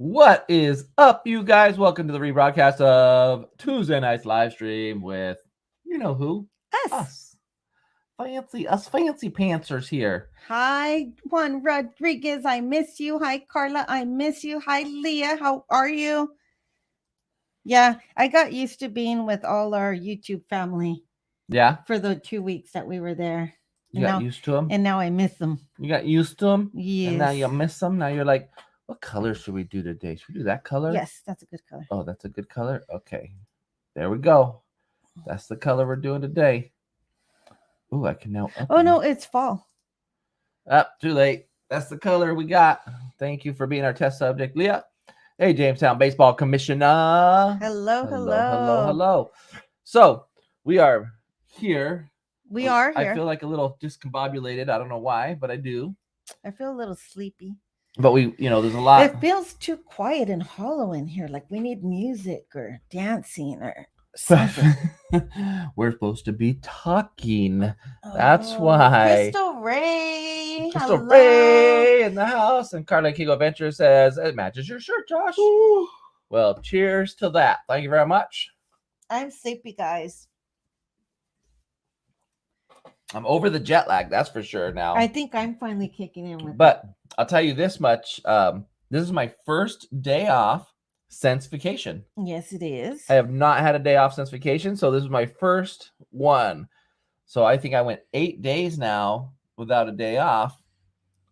What is up, you guys? Welcome to the rebroadcast of Tuesday night's live stream with you know who? Us. Fancy pantsers here. Hi, Juan Rodriguez. I miss you. Hi, Carla. I miss you. Hi, Leah. How are you? Yeah, I got used to being with all our YouTube family Yeah, for the 2 weeks that we were there. you got used to them. And now I miss them. You got used to them, and now Yes. you miss them. Now you're like, what color should we do today? Should we do that color? Yes, that's a good color. Oh, that's a good color. Okay, there we go. That's the color we're doing today. Ooh, I can now. Oh no, it's fall. Too late. That's the color we got. Thank you for being our test subject, Leah. Hey, Jamestown Baseball Commissioner. Hello. So we are here. We are here. I feel like a little discombobulated. I don't know why, but I do. I feel a little sleepy. But there's a lot. It feels too quiet and hollow in here. Like we need music or dancing or something. We're supposed to be talking. That's why. Crystal Ray. Crystal Ray in the house. And Carla Kigo Venture says, it matches your shirt, Josh. Ooh. Well, cheers to that. Thank you very much. I'm sleepy, guys. I'm over the jet lag, that's for sure now. I think I'm finally kicking in with But I'll tell you this much. This is my first day off since vacation. Yes, it is. I have not had a day off since vacation, so this is my first one. So I think I went 8 days now without a day off,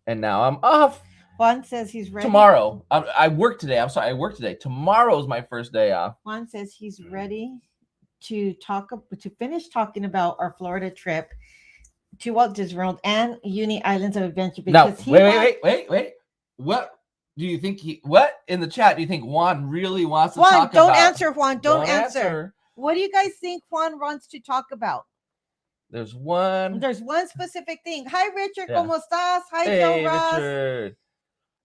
and now I'm off. Juan says he's ready. Tomorrow. I work today. I'm sorry, I work today. Tomorrow is my first day off. Juan says he's ready to finish talking about our Florida trip to Walt Disney World and Uni Islands of Adventure. Because wait. What do you think what in the chat do you think Juan really wants to talk about? Don't answer, Juan. Don't answer. What do you guys think Juan wants to talk about? There's one specific thing. Hi, Richard. Yeah. ¿Cómo estás? Hi, Joe Ross. Richard.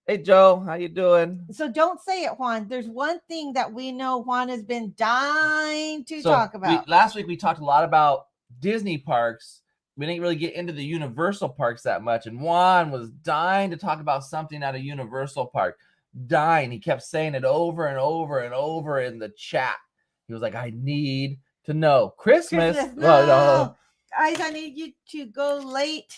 Hey, Joe. How you doing? So don't say it, Juan. There's one thing that we know Juan has been dying to talk about. Last week, we talked a lot about Disney parks. We didn't really get into the Universal parks that much. And Juan was dying to talk about something at a Universal park. Dying. He kept saying it over and over and over in the chat. He was like, I need to know. Christmas. No. Guys, I need you to go late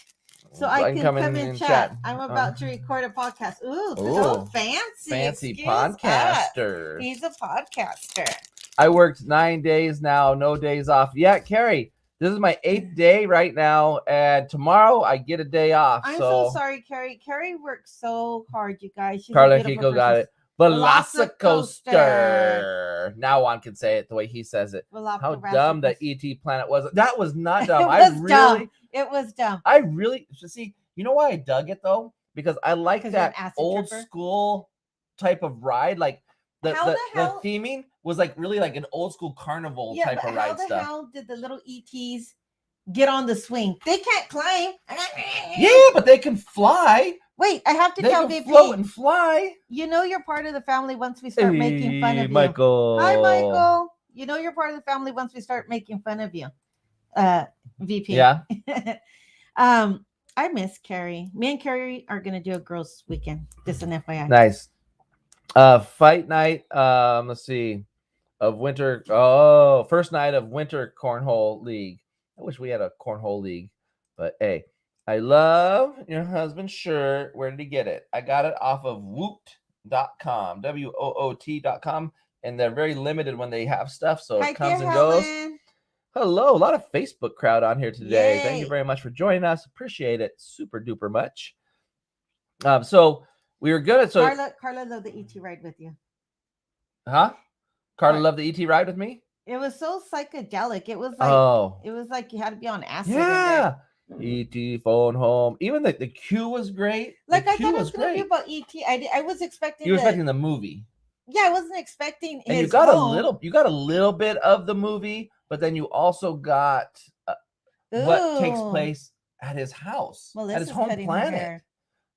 so I can come in chat. I'm about to record a podcast. Ooh, so fancy. Fancy podcaster. He's a podcaster. I worked 9 days now. No days off yet. Carrie. This is my 8th day right now, and tomorrow I get a day off. I'm so sorry, Carrie. Carrie works so hard, you guys. Carla Kiko got it. Velocicoaster. Now Juan can say it the way he says it. How dumb the ET planet was. That was not dumb. It was dumb. I really see. You know why I dug it though? Because I like that old school type of ride, like. The theming was like really like an old school carnival type of ride stuff. How did the little ETs get on the swing? They can't climb. Yeah, but they can fly. Wait, I have to tell VP. Float and fly. You know you're part of the family once we start making fun of you. Michael. Hi, Michael. You know you're part of the family once we start making fun of you. VP. Yeah. I miss Carrie. Me and Carrie are gonna do a girls' weekend. Just an FYI. Nice. Fight night. Let's see. Of winter. First night of winter cornhole league. I wish we had a cornhole league, but hey, I love your husband's shirt. Where did he get it? I got it off of woot.com, WOOT.com, and they're very limited when they have stuff, so it comes and goes. Hello, a lot of Facebook crowd on here today. Yay. Thank you very much for joining us. Appreciate it super duper much. So. We were good at Carla loved the ET ride with you. Huh? Carla loved the ET ride with me? It was so psychedelic. It was like you had to be on acid. Yeah. ET phone home. Even the queue was great. Like I thought it was gonna be about ET. I was expecting. You were expecting the movie. Yeah, I wasn't expecting. And you got a little bit of the movie, but then you also got what takes place at his house, at his home planet.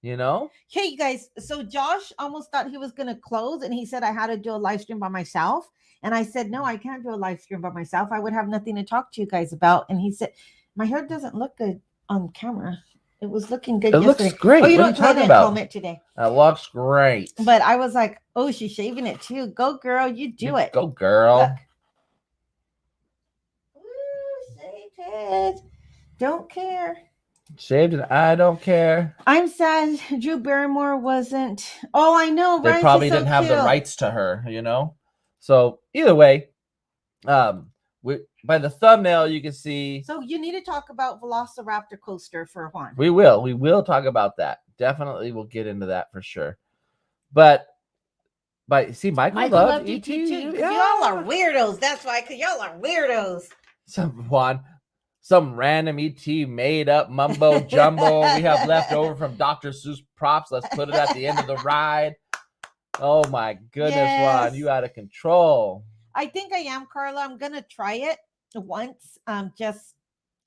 You know? Hey, you guys. So Josh almost thought he was going to close, and he said I had to do a live stream by myself. And I said, no, I can't do a live stream by myself. I would have nothing to talk to you guys about. And he said, my hair doesn't look good on camera. It was looking good It yesterday. looks great. Oh, you What know are you what? I talking didn't about? comb it today. It looks great. But I was like, oh, she's shaving it too. Go, girl. You do it. Go, girl. Look. Ooh, shaved it. Don't care. Shaved and I don't care. I'm sad Drew Barrymore wasn't. Oh, I know, They right? probably She's so didn't have the cute. rights to her, you know? So either way, by the thumbnail, you can see. So you need to talk about Velociraptor coaster for Juan. We will talk about that. Definitely we'll get into that for sure. But see, Michael loved ET E.T. too. Yeah. Y'all are weirdos. That's why, because y'all are weirdos. Some random ET made up mumbo jumbo we have left over from Dr. Seuss props. Let's put it at the end of the ride. Oh my goodness, Yes. Juan, you out of control. I think I am, Carla. I'm gonna try it once, just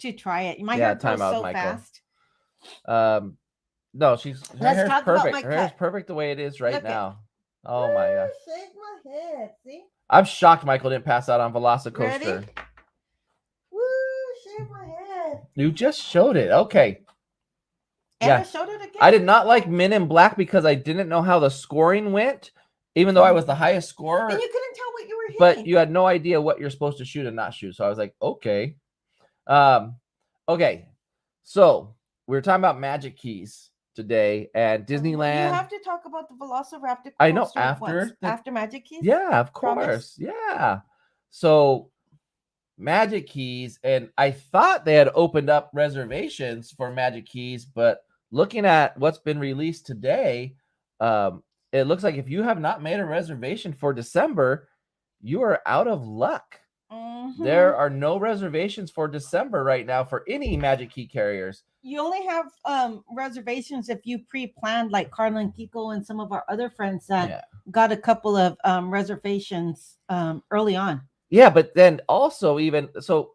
to try it. My hair grows so Michael. fast. No, her Let's hair's talk about perfect. my Her hair's cut. perfect the way it is right Look now. Oh my gosh. Shake my head. See? I'm shocked Michael didn't pass out on Velocicoaster. Ready? Woo, shake my head. You just showed it. Okay. And Yeah. I showed it again. I did not like Men in Black because I didn't know how the scoring went, even though I was the highest scorer. And you couldn't tell what you were hitting. But you had no idea what you're supposed to shoot and not shoot. So I was like, okay. Okay. So we were talking about Magic Keys today and Disneyland. You have to talk about the Velociraptor. I know, after Magic Keys. Yeah, of course. Promise? Yeah. So Magic Keys, and I thought they had opened up reservations for Magic Keys, but looking at what's been released today, it looks like if you have not made a reservation for December, you are out of luck. Mm-hmm. There are no reservations for December right now for any Magic Key carriers. You only have reservations if you pre-planned, like Carla and Kiko and some of our other friends that got a couple of reservations early on. Yeah, but then also even so,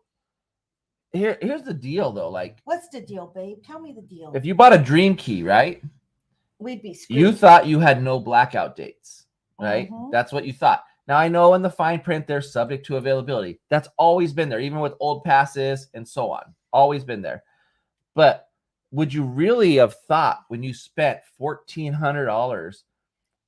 here's the deal though. Like, what's the deal, babe? Tell me the deal. If you bought a Dream Key, right? We'd be screwed. You thought you had no blackout dates, right? Mm-hmm. That's what you thought. Now I know in the fine print they're subject to availability. That's always been there, even with old passes and so on. Always been there. But would you really have thought when you spent $1,400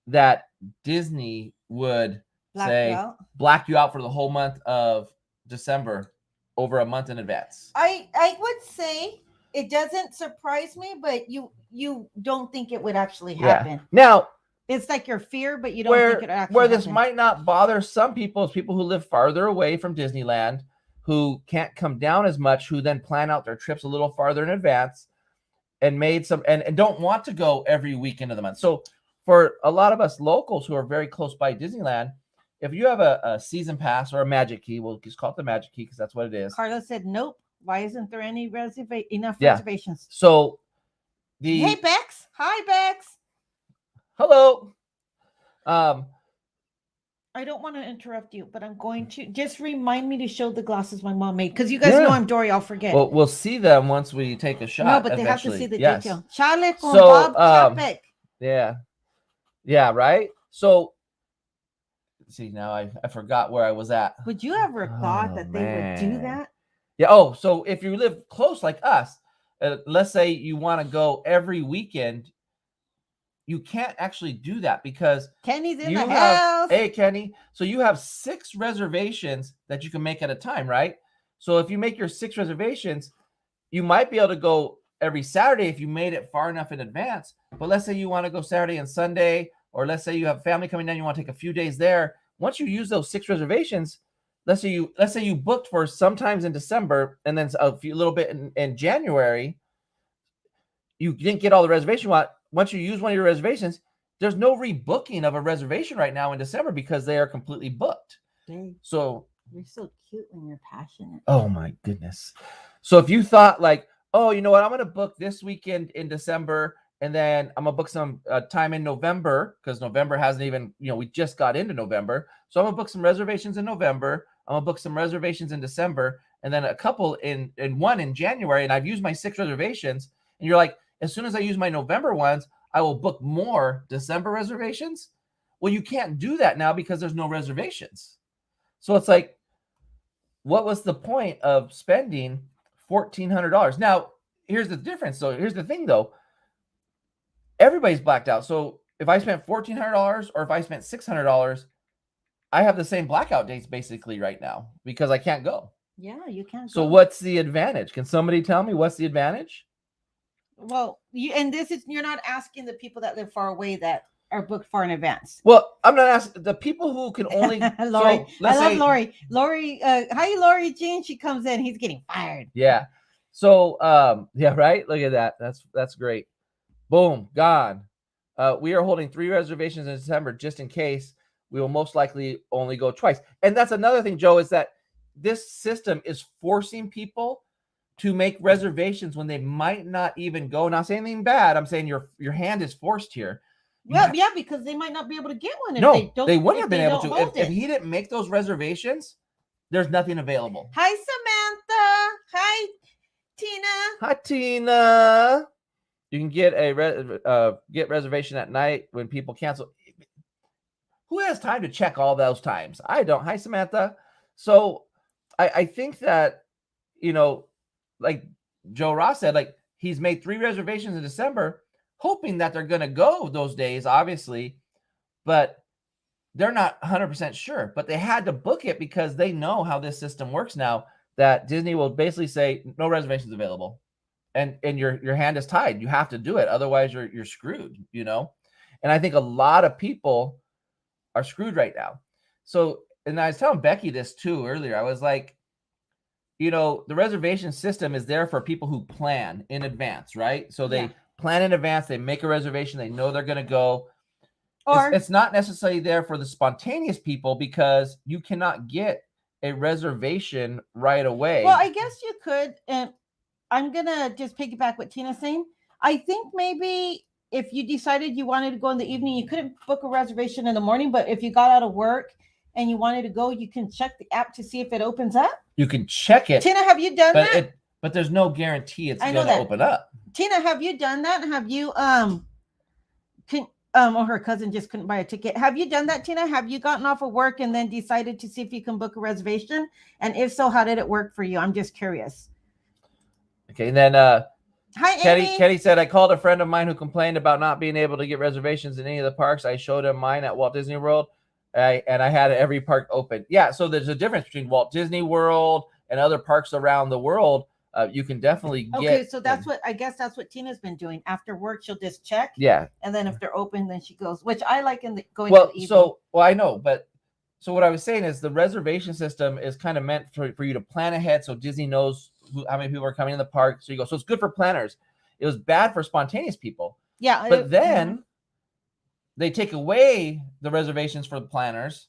that Disney would black you out for the whole month of December over a month in advance? I would say it doesn't surprise me, but you don't think it would actually happen. Now it's like your fear, but you don't think it actually where this happen. might not bother some people is people who live farther away from Disneyland, who can't come down as much, who then plan out their trips a little farther in advance and made some and don't want to go every weekend of the month. So for a lot of us locals who are very close by Disneyland, if you have a season pass or a Magic Key, we'll just call it the Magic Key because that's what it is. Carla said, nope. Why isn't there any enough reservations? So hey, Bex. Hi, Bex. Hello. I don't want to interrupt you, but I'm going to just remind me to show the glasses my mom made because you guys know I'm Dory. I'll forget. Well, we'll see them once we take a shot. No, but eventually. They have to see the detail. Chale con so, Bob Chapek. Yeah, right. So, see, now I forgot where I was at. Would you ever thought that they would do that? Yeah. Oh, so if you live close like us, let's say you want to go every weekend. You can't actually do that because Kenny's in the house. Hey, Kenny. So you have 6 reservations that you can make at a time, right? So if you make your 6 reservations, you might be able to go every Saturday if you made it far enough in advance. But let's say you want to go Saturday and Sunday, or let's say you have family coming down, you want to take a few days there. Once you use those 6 reservations, let's say you booked for sometimes in December and then a little bit in January, you didn't get all the reservation you want. Once you use one of your reservations, there's no rebooking of a reservation right now in December because they are completely booked. Dang. So you're so cute when you're passionate. Oh my goodness. So if you thought like, oh, you know what, I'm going to book this weekend in December and then I'm going to book some time in November because November hasn't even, we just got into November. So I'm going to book some reservations in November. I'm going to book some reservations in December and then a couple in January. And I've used my 6 reservations. And you're like, as soon as I use my November ones, I will book more December reservations. Well, you can't do that now because there's no reservations. So it's like, what was the point of spending $1,400? Now, here's the difference. So here's the thing, though. Everybody's blacked out. So if I spent $1,400 or if I spent $600, I have the same blackout dates basically right now because I can't go. Yeah, you can't So go. what's the advantage? Can somebody tell me what's the advantage? Well, you're not asking the people that live far away that are booked far in advance. Well, I'm not asking the people who can only. Lori, So let's I love say, Lori. Lori, hi, Lori Jean. She comes in. He's getting fired. Yeah. So yeah, right. Look at that. That's great. Boom, gone. We are holding 3 reservations in December just in case. We will most likely only go twice. And that's another thing, Joe, is that this system is forcing people to make reservations when they might not even go. Not saying anything bad. I'm saying your hand is forced here. Well, yeah, because they might not be able to get one if No, they don't. they wouldn't if have been they able don't to. hold If he didn't make those reservations, there's nothing available. Hi, Samantha. Hi, Tina. Hi, Tina. You can get a get reservation at night when people cancel. Who has time to check all those times? I don't. Hi, Samantha. So I think that, like Joe Ross said, like he's made 3 reservations in December, hoping that they're going to go those days, obviously, but they're not 100% sure. But they had to book it because they know how this system works now, that Disney will basically say no reservations available. And your hand is tied. You have to do it. Otherwise you're screwed, And I think a lot of people are screwed right now. So, and I was telling Becky this too earlier. I was like, the reservation system is there for people who plan in advance, right? So they plan in advance, they make a reservation, they know they're going to go. Or it's not necessarily there for the spontaneous people because you cannot get a reservation right away. Well, I guess you could, and I'm going to just piggyback what Tina's saying. I think maybe if you decided you wanted to go in the evening, you couldn't book a reservation in the morning, but if you got out of work and you wanted to go, you can check the app to see if it opens up. You can check it. Tina, have you done that? But there's no guarantee it's going to open up. Tina, have you done that? Have you or her cousin just couldn't buy a ticket. Have you done that, Tina? Have you gotten off of work and then decided to see if you can book a reservation? And if so, how did it work for you? I'm just curious. Okay, and then hi, Amy. Kenny said, I called a friend of mine who complained about not being able to get reservations in any of the parks. I showed him mine at Walt Disney World, and I had every park open. Yeah, so there's a difference between Walt Disney World and other parks around the world. You can definitely get. Okay, so that's I guess that's what Tina's been doing. After work, she'll just check. Yeah. And then if they're open, then she goes, which I like going to the evening. I know, but so what I was saying is the reservation system is kind of meant for you to plan ahead so Disney knows how many people are coming in the park. So you go. So it's good for planners. It was bad for spontaneous people. Yeah. But then they take away the reservations for the planners.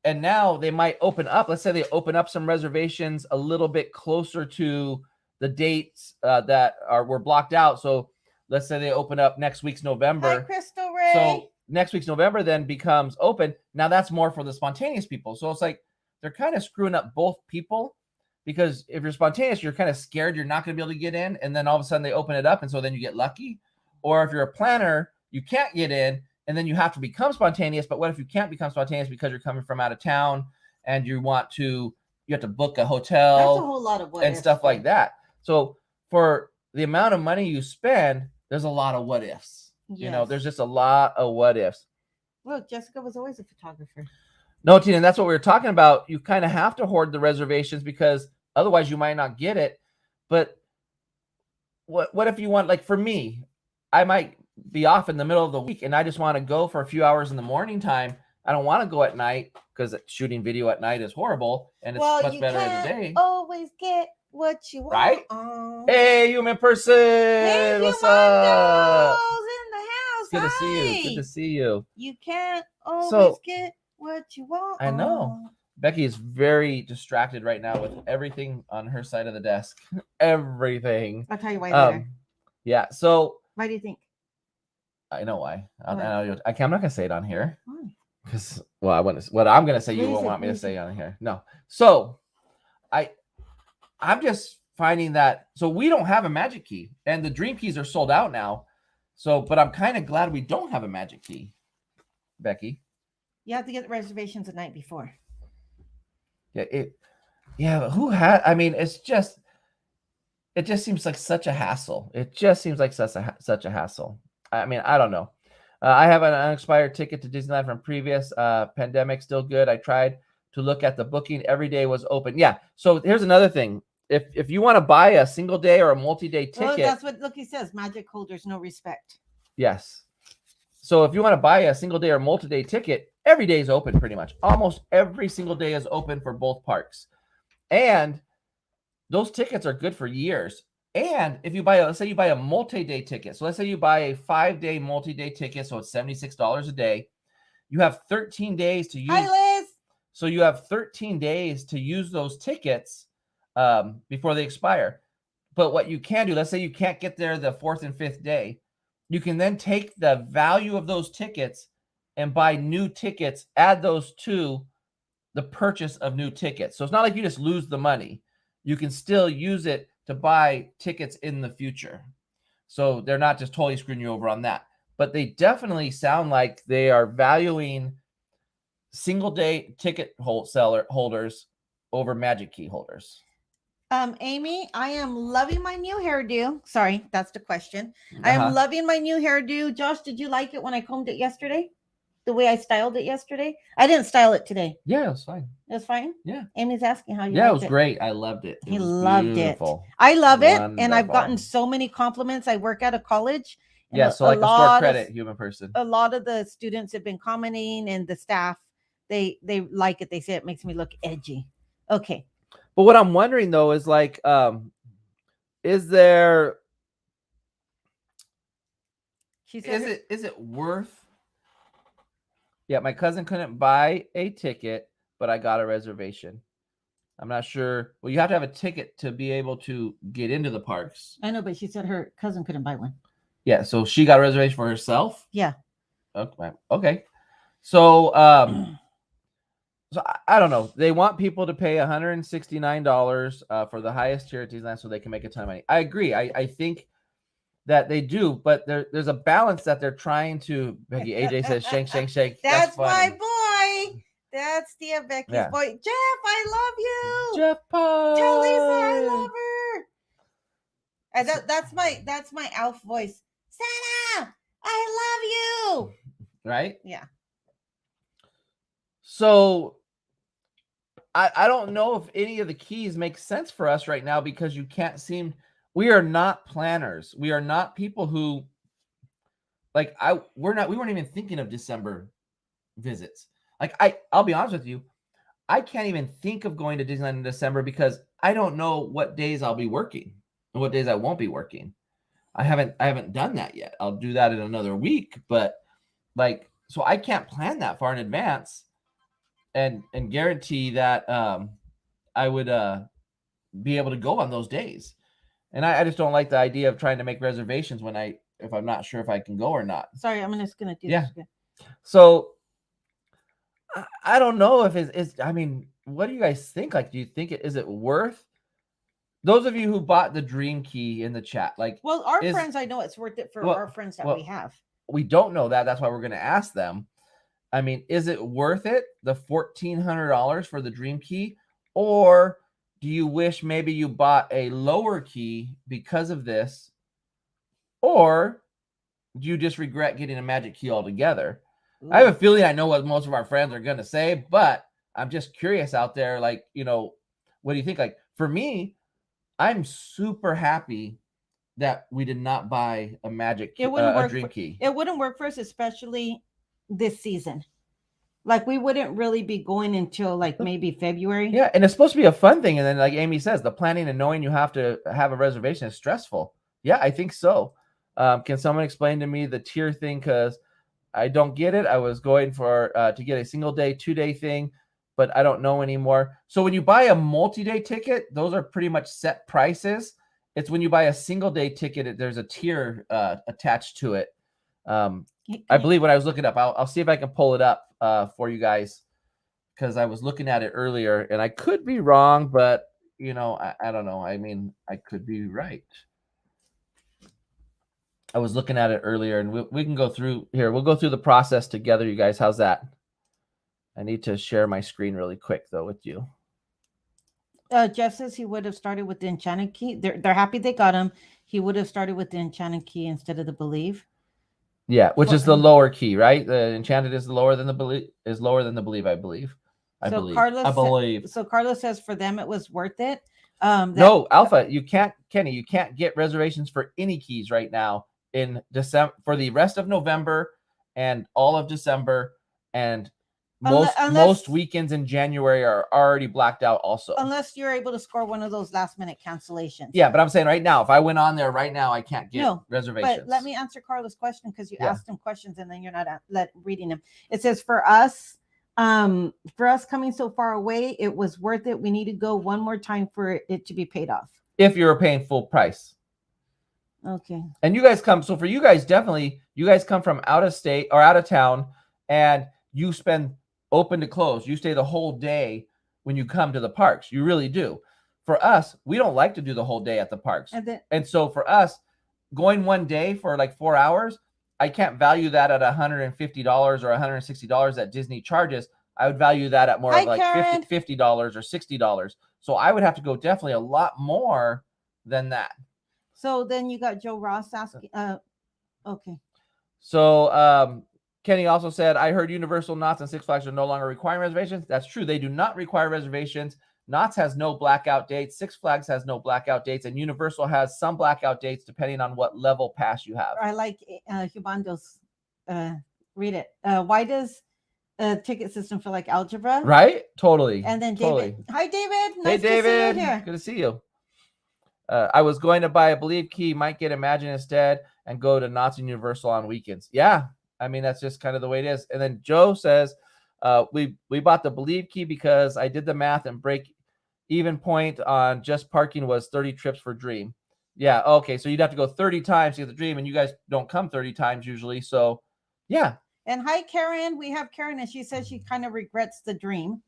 And now they might open up. Let's say they open up some reservations a little bit closer to the dates that were blocked out. So let's say they open up next week's November. Hi, Crystal Ray. So next week's November then becomes open. Now that's more for the spontaneous people. So it's like they're kind of screwing up both people, because if you're spontaneous, you're kind of scared you're not going to be able to get in. And then all of a sudden they open it up. And so then you get lucky. Or if you're a planner, you can't get in. And then you have to become spontaneous. But what if you can't become spontaneous because you're coming from out of town and you have to book a hotel? That's a whole lot of what and stuff like that. So for the amount of money you spend, there's a lot of what ifs. Yes. There's just a lot of what ifs. Well, Jessica was always a photographer. No, Tina, and that's what we were talking about. You kind of have to hoard the reservations because otherwise you might not get it. But what if you want, like for me, I might be off in the middle of the week and I just want to go for a few hours in the morning time. I don't want to go at night because shooting video at night is horrible and it's much better in the day. Always get what you want. Right? Hey, human person. Hey, what's up? In the house. Good to see you. Good to see you. You can't always get what you want. I know. Becky is very distracted right now with everything on her side of the desk. Everything. I'll tell you why later. Yeah. So. Why do you think? I know why. I'm not gonna say it on here. Why? Because what I'm gonna say you won't want me to say on here. No. So I'm just finding that we don't have a magic key and the dream keys are sold out now. So, but I'm kind of glad we don't have a magic key, Becky. You have to get the reservations the night before. Yeah. But who had? I mean, it's just it just seems like such a hassle. It just seems like such a hassle. I mean, I don't know. I have an unexpired ticket to Disneyland from previous pandemic. Still good. I tried to look at the booking. Every day was open. Yeah. So here's another thing. If you want to buy a single day or a multi-day ticket, Oh, that's what Lucky says. Magic holders, no respect. yes. So if you want to buy a single day or multi-day ticket, every day is open pretty much. Almost every single day is open for both parks. And those tickets are good for years. And if you buy, let's say you buy a multi-day ticket. So let's say you buy a 5-day multi-day ticket. So it's $76 a day. You have 13 days to use. Hi, Liz. So you have 13 days to use those tickets before they expire. But what you can do, let's say you can't get there the 4th and 5th day, you can then take the value of those tickets and buy new tickets, add those to the purchase of new tickets. So it's not like you just lose the money. You can still use it to buy tickets in the future. So they're not just totally screwing you over on that. But they definitely sound like they are valuing single day ticket holders over Magic Key holders. Amy, I am loving my new hairdo. Sorry, that's the question. I am loving my new hairdo. Josh, did you like it when I combed it yesterday? The way I styled it yesterday? I didn't style it today. Yeah, it was fine. It was fine? Yeah. Amy's asking how you Yeah, it was great. I loved it. He loved beautiful. it. I love it. Wonderful. And I've gotten so many compliments. I work at a college. Yeah, so like a store credit human person. A lot of the students have been commenting, and the staff, they like it. They say it makes me look edgy. Okay. But what I'm wondering though is like, is there, is it worth? Yeah, my cousin couldn't buy a ticket, but I got a reservation. I'm not sure. Well, you have to have a ticket to be able to get into the parks. I know, but she said her cousin couldn't buy one. Yeah, so she got a reservation for herself? Yeah. Okay. So, so I don't know. They want people to pay $169 for the highest tier at Disneyland so they can make a ton of money. I agree. I think that they do, but there's a balance that they're trying to. Becky, AJ says, "Shank, shank, shank." That's my boy. That's Becky's boy. Jeff, I love you. Jeff Pie. Tell Lisa I love her. And that's my Alf voice. Santa, I love you. Right? Yeah. So I don't know if any of the keys make sense for us right now because you can't seem. We are not planners. We are not people who we weren't even thinking of December visits. Like I'll be honest with you, I can't even think of going to Disneyland in December because I don't know what days I'll be working and what days I won't be working. I haven't done that yet. I'll do that in another week, but so I can't plan that far in advance and guarantee that I would be able to go on those days. And I just don't like the idea of trying to make reservations if I'm not sure if I can go or not. Sorry, I'm just gonna do this again. So I don't know if it's. I mean, what do you guys think? Like, do you think is it worth? Those of you who bought the Dream Key in the chat, our friends, I know it's worth it for our friends that we have. We don't know that. That's why we're going to ask them. I mean, is it worth it? The $1,400 for the Dream Key, or do you wish maybe you bought a lower key because of this? Or do you just regret getting a Magic Key altogether? Ooh. I have a feeling I know what most of our friends are going to say, but I'm just curious out there. What do you think? Like, for me, I'm super happy that we did not buy a Magic Key, a Dream Key. It wouldn't work for us, especially this season. Like, we wouldn't really be going until maybe February. Yeah, and it's supposed to be a fun thing. And then, like Amy says, the planning and knowing you have to have a reservation is stressful. Yeah, I think so. Can someone explain to me the tier thing? Because I don't get it. I was going for to get a single day, 2-day thing, but I don't know anymore. So when you buy a multi-day ticket, those are pretty much set prices. It's when you buy a single day ticket, there's a tier attached to it. I believe when I was looking up, I'll see if I can pull it up for you guys because I was looking at it earlier and I could be wrong, but I don't know. I mean, I could be right. I was looking at it earlier and we can go through here. We'll go through the process together, you guys. How's that? I need to share my screen really quick though with you. Jeff says he would have started with the Enchanted Key. They're happy they got him. He would have started with the Enchanted Key instead of the Believe. Yeah, which is the lower key, right? The Enchanted is lower than the Believe. Is lower than the Believe, I believe. I believe. So Carlos says for them it was worth it. No, Alpha, you can't, Kenny, you can't get reservations for any keys right now in December for the rest of November and all of December, and most weekends in January are already blacked out also. Unless you're able to score one of those last minute cancellations. Yeah, but I'm saying right now, if I went on there right now, I can't get reservations. But let me answer Carlos' question, because you asked him questions and then you're not reading them. It says for us coming so far away, it was worth it. We need to go one more time for it to be paid off. If you were paying full price. Okay. And you guys come, so for you guys, definitely, you guys come from out of state or out of town, and you spend open to close. You stay the whole day when you come to the parks. You really do. For us, we don't like to do the whole day at the parks. And so for us, going one day for like 4 hours, I can't value that at $150 or $160 that Disney charges. I would value that at more of like $50 or $60. So I would have to go definitely a lot more than that. So then you got Joe Ross asking. Okay. So Kenny also said, I heard Universal, Knott's, and Six Flags are no longer requiring reservations. That's true. They do not require reservations. Knott's has no blackout dates. Six Flags has no blackout dates. And Universal has some blackout dates depending on what level pass you have. I like Hubando's. Read it. Why does a ticket system feel like algebra? Right? Totally. And then David. Hi, David. Nice to see you here. Good to see you. I was going to buy a Believe key, might get Imagine instead, and go to Knott's and Universal on weekends. Yeah. I mean, that's just kind of the way it is. And then Joe says, we bought the Believe key because I did the math and break even point on just parking was 30 trips for Dream. Yeah. Okay. So you'd have to go 30 times to get the Dream, and you guys don't come 30 times usually. So yeah. And hi, Karen. We have Karen, and she says she kind of regrets the Dream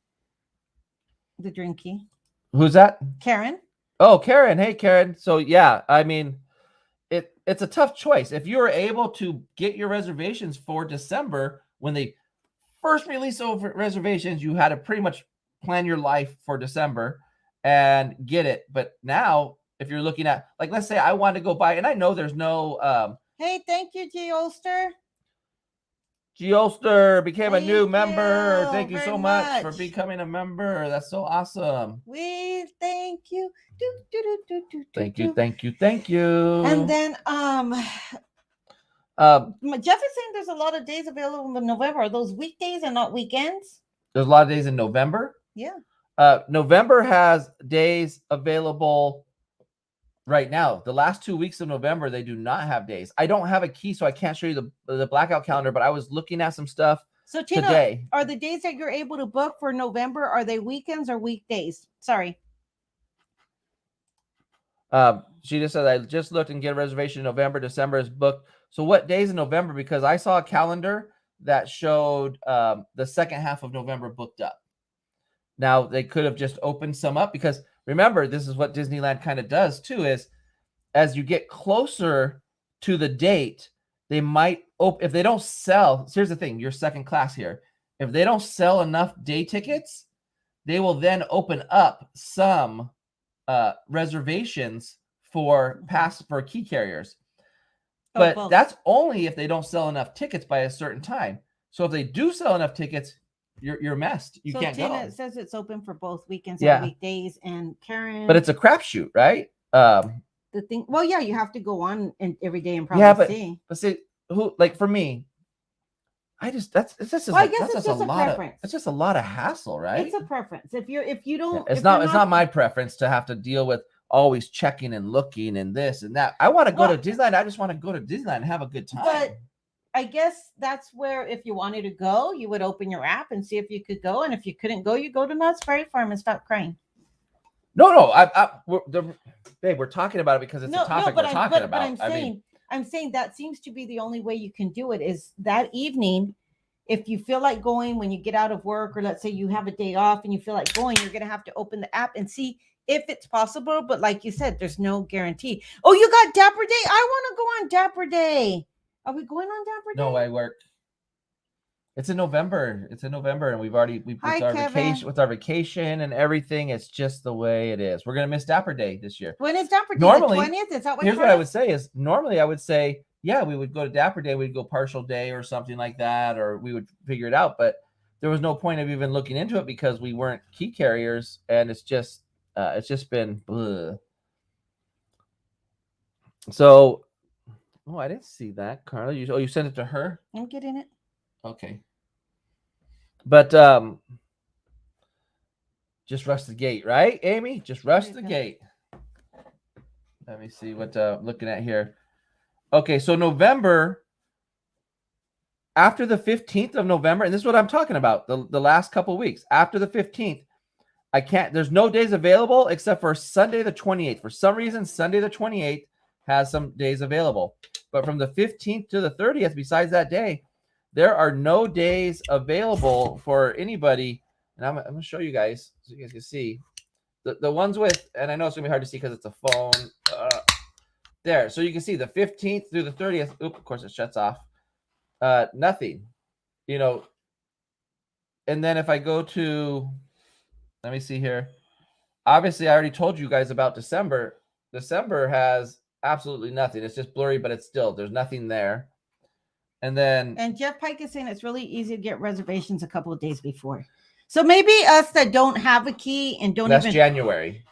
key. Who's that? Karen. Oh, Karen. Hey, Karen. So yeah, I mean, it's a tough choice. If you were able to get your reservations for December, when they first released over reservations, you had to pretty much plan your life for December and get it. But now, if you're looking at, like, let's say I want to go buy, and I know there's no. Hey, thank you, G. Ulster. G. Ulster became a new member. Thank you so much for becoming a member. That's so awesome. We thank you. Thank you. And then Jeff is saying there's a lot of days available in November. Are those weekdays and not weekends? There's a lot of days in November. Yeah. November has days available right now. The last 2 weeks of November, they do not have days. I don't have a key, so I can't show you the blackout calendar, but I was looking at some stuff today. Are the days that you're able to book for November, are they weekends or weekdays? Sorry. She just said, I just looked and get a reservation in November. December is booked. So what days in November? Because I saw a calendar that showed the second half of November booked up. Now, they could have just opened some up, because remember, this is what Disneyland kind of does too, is as you get closer to the date, they might open. If they don't sell, here's the thing, your second class here. If they don't sell enough day tickets, they will then open up some reservations for key carriers. But that's only if they don't sell enough tickets by a certain time. So if they do sell enough tickets, you're messed. You can't go. It says it's open for both weekends and weekdays. And Karen, but it's a crapshoot, right? The thing. Well, yeah, you have to go on every day and probably see. But see, like for me, it's just a preference. It's just a lot of hassle, right? It's a preference. If you don't, it's not my preference to have to deal with always checking and looking and this and that. I want to go to Disneyland. I just want to go to Disneyland and have a good time. But I guess that's where, if you wanted to go, you would open your app and see if you could go. And if you couldn't go, you go to Knott's Berry Farm and stop crying. No, we're talking about it because it's a topic we're talking about. But I'm saying that seems to be the only way you can do it, is that evening. If you feel like going when you get out of work, or let's say you have a day off and you feel like going, you're going to have to open the app and see if it's possible. But like you said, there's no guarantee. Oh, you got Dapper Day? I want to go on Dapper Day. Are we going on Dapper Day? No, I work. It's in November. It's in November, and we Hi, with our Kevin. vacation and everything. It's just the way it is. We're gonna miss Dapper Day this year. When is Dapper Day? Normally, The 20th? Is that what? Here's what I would say is normally I would say yeah we would go to Dapper Day, we'd go partial day or something like that, or we would figure it out. But there was no point of even looking into it because we weren't key carriers, and it's just been. Bleh. So, oh, I didn't see that, Carla. You sent it to her. I'm getting it. Okay. But just rush the gate, right, Amy? Just rush the gate. Let me see what looking at here. Okay, so November, after the 15th of November, and this is what I'm talking about, the last couple of weeks. After the 15th, I can't, there's no days available except for Sunday the 28th. For some reason, Sunday the 28th has some days available. But from the 15th to the 30th, besides that day, there are no days available for anybody. And I'm going to show you guys so you guys can see. The ones with, and I know it's going to be hard to see because it's a phone. There. So you can see the 15th through the 30th. Oop, of course, it shuts off. Nothing. You know. And then if I go to, let me see here. Obviously, I already told you guys about December. December has absolutely nothing. It's just blurry, but it's still, there's nothing there. And Jeff Pike is saying it's really easy to get reservations a couple of days before. So maybe us that don't have a key and don't that's January.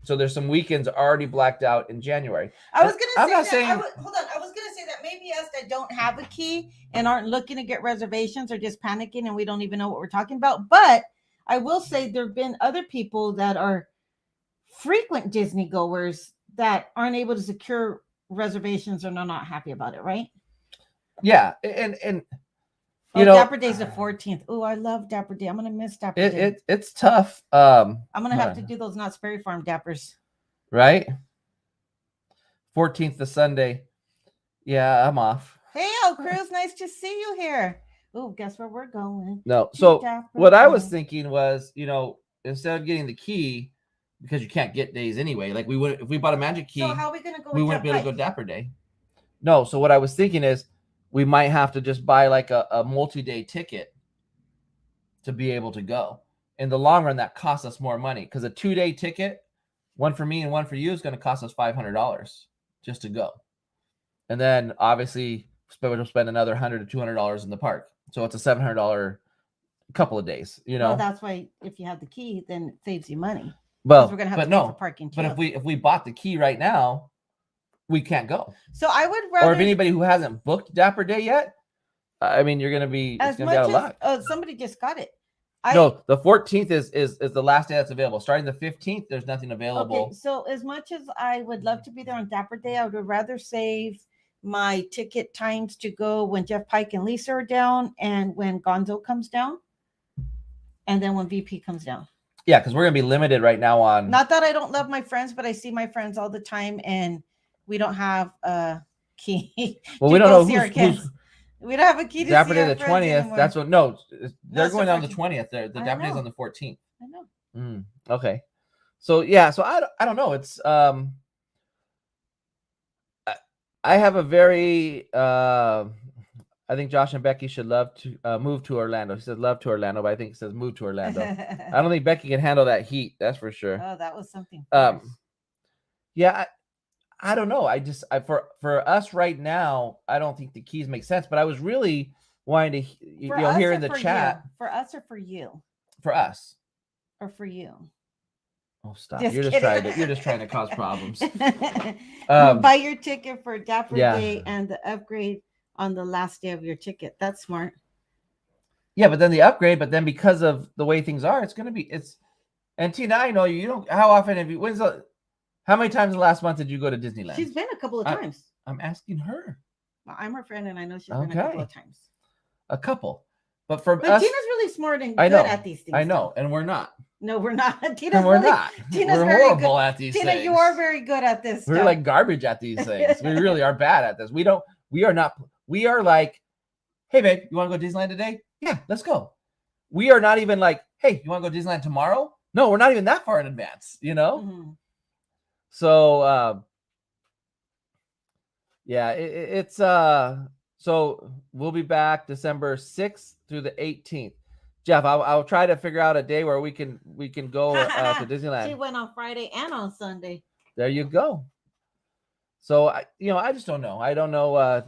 So there's some weekends already blacked out in January. I was gonna say hold on. I was gonna say that maybe us that don't have a key and aren't looking to get reservations are just panicking and we don't even know what we're talking about. But I will say there have been other people that are frequent Disney goers that aren't able to secure reservations or are not happy about it, right? Yeah, and you know, Dapper Day's the 14th. Oh, I love Dapper Day. I'm gonna miss Dapper Day. It's tough. I'm gonna have to do those Knott's Berry Farm Dappers. Right. 14th to Sunday. Yeah, I'm off. Hey, El Cruz, nice to see you here. Oh, guess where we're going? No, so what I was thinking was, you know, instead of getting the key, because you can't get days anyway. Like we would if we bought a Magic Key. So how are we gonna go? We wouldn't be able to go Dapper Day. No, so what I was thinking is we might have to just buy like a multi-day ticket to be able to go. In the long run, that costs us more money because a 2-day ticket, one for me and one for you, is going to cost us $500 just to go. And then obviously we'll spend another $100 to $200 in the park. So it's a $700 couple of days, you know. Well, that's why if you have the key, then it saves you money. Well, we're going to have to pay for parking too. But if we bought the key right now, we can't go. So I would rather. Or if anybody who hasn't booked Dapper Day yet, I mean, you're going to be out of luck. Somebody just got it. No, the 14th is the last day that's available. Starting the 15th, there's nothing available. Okay, so as much as I would love to be there on Dapper Day, I would rather save my ticket times to go when Jeff Pike and Lisa are down and when Gonzo comes down. And then when VP comes down. Yeah, because we're going to be limited right now on. Not that I don't love my friends, but I see my friends all the time and we don't have a key. Well, we don't know we don't have a key to Dapper Day the 20th. That's what. No, they're going down the 20th. The Dapper Day's on the 14th. I know. Okay. So yeah. So I don't know. It's I have a very I think Josh and Becky should love to move to Orlando. He says love to Orlando, but I think it says move to Orlando. I don't think Becky can handle that heat. That's for sure. Oh, that was something. Yeah. I don't know. For us right now, I don't think the keys make sense. But I was really wanting to hear in the chat. For us or for you? For us. Or for you? Oh, stop! You're just trying to cause problems. Buy your ticket for Dapper Day and the upgrade on the last day of your ticket. That's smart. Yeah, but then the upgrade. But then because of the way things are, it's going to be And Tina, I know you don't. How often have you? How many times in the last month did you go to Disneyland? She's been a couple of times. I'm asking her. Well, I'm her friend, and I know she's been a couple of times. A couple. But us, Tina's really smart and good at these things. I know, and we're not. No, we're not. Tina's we're horrible at these things. Tina, you are very good at this. We're like garbage at these things. We really are bad at this. We are like, hey, babe, you want to go to Disneyland today? Yeah, let's go. We are not even like, hey, you want to go to Disneyland tomorrow? No, we're not even that far in advance, you know? Mm-hmm. So, yeah, it's So we'll be back December 6th through the 18th. Jeff, I'll try to figure out a day where we can go to Disneyland. She went on Friday and on Sunday. There you go. So I just don't know. I don't know.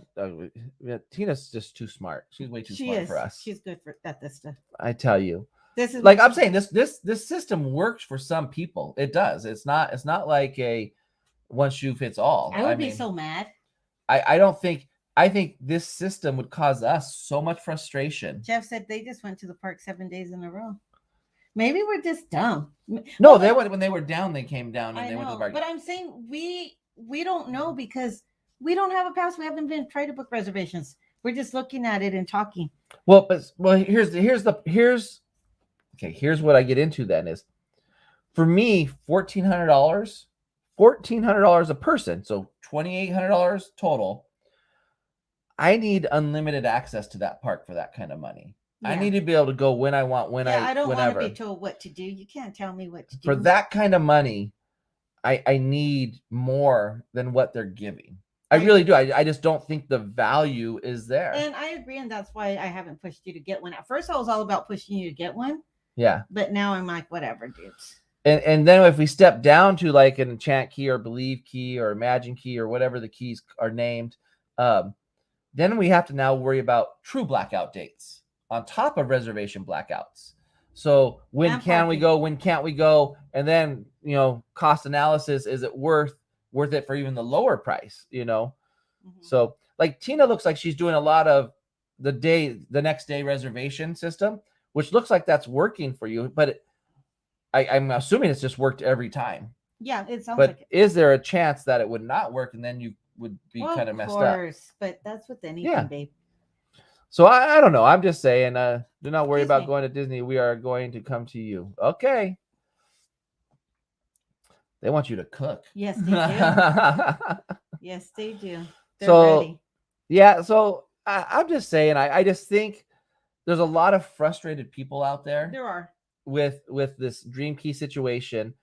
Tina's just too smart. She's way too smart for us. She's good at this stuff. I tell you. This is like I'm saying, this system works for some people. It does. It's not like a one shoe fits all. I would be so mad. I think this system would cause us so much frustration. Jeff said they just went to the park 7 days in a row. Maybe we're just dumb. No, they went when they were down. They came down and they went to the park. But I'm saying we don't know because we don't have a pass. We haven't been trying to book reservations. We're just looking at it and talking. Well, here's what I get into then is, for me, $1,400 a person, so $2,800 total. I need unlimited access to that park for that kind of money. Yeah. I need to be able to go when I want, I don't want to be told what to do. You can't tell me what to do. For that kind of money, I need more than what they're giving. I really do. I just don't think the value is there. And I agree, and that's why I haven't pushed you to get one. At first, I was all about pushing you to get one. Yeah. But now I'm like, whatever, dudes. And then if we step down to like an enchant key or believe key or imagine key or whatever the keys are named, then we have to now worry about true blackout dates on top of reservation blackouts. So when can we go? When can't we go? And then, cost analysis, is it worth it for even the lower price, Mm-hmm. So like Tina looks like she's doing a lot of the next day reservation system, which looks like that's working for you, but I'm assuming it's just worked every time. Yeah, it sounds like it. Is there a chance that it would not work and then you would be kind of messed up? Of course, but that's with anything, babe. So I don't know. I'm just saying, do not worry about going to Disney. We are going to come to you. Okay. They want you to cook. Yes, they do. Yes, they do. They're ready. Yeah. So I'm just saying, I just think there's a lot of frustrated people out there. There are. With this Dream Key situation.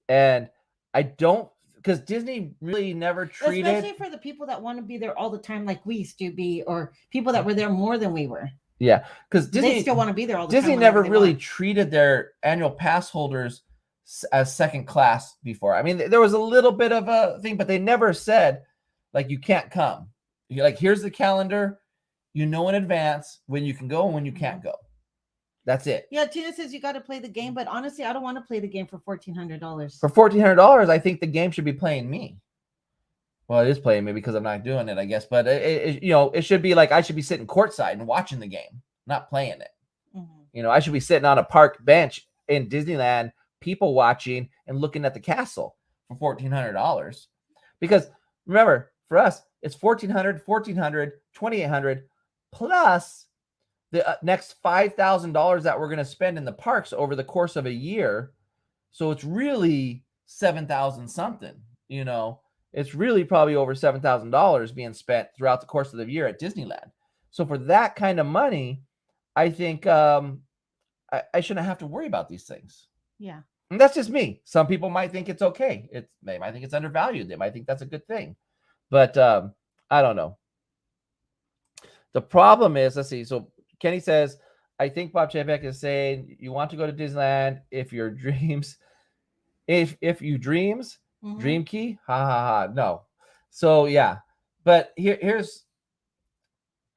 And I don't, because Disney really never treated, especially for the people that want to be there all the time like we used to be, or people that were there more than we were. Yeah, because they still want to be there all the Disney time. Disney never really treated their annual pass holders as second class before. I mean, there was a little bit of a thing, but they never said, like, you can't come. You're like, here's the calendar. In advance when you can go and when you can't go. That's it. Yeah, Tina says you got to play the game, but honestly, I don't want to play the game for $1,400. For $1,400, I think the game should be playing me. Well, it is playing me because I'm not doing it, I guess. But it should be like I should be sitting courtside and watching the game, not playing it. Mm-hmm. I should be sitting on a park bench in Disneyland, people watching and looking at the castle for $1,400. Because remember, for us, it's $1,400, $2,800 plus the next $5,000 that we're going to spend in the parks over the course of a year. So it's really $7,000 something, it's really probably over $7,000 being spent throughout the course of the year at Disneyland. So for that kind of money, I think I shouldn't have to worry about these things. Yeah. And that's just me. Some people might think it's okay. They might think it's undervalued. They might think that's a good thing, but I don't know. The problem is, let's see. So Kenny says, I think Bob Chapek is saying you want to go to Disneyland if your dreams, if you dreams, mm-hmm. Dream Key, ha ha ha. No. So yeah, but here's,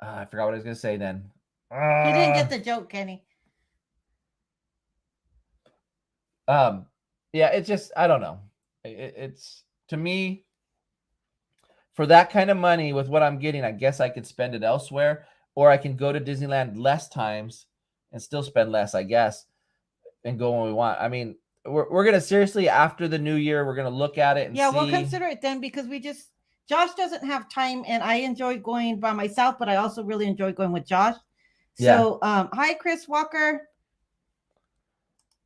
I forgot what I was gonna say then. You didn't get the joke, Kenny. Yeah, it's just, I don't know. It's to me, for that kind of money with what I'm getting, I guess I could spend it elsewhere. Or I can go to Disneyland less times and still spend less, I guess, and go when we want. I mean, we're going to seriously, after the new year, we're going to look at it and see. We'll consider it then, because Josh doesn't have time, and I enjoy going by myself, but I also really enjoy going with Josh. So, hi, Chris Walker.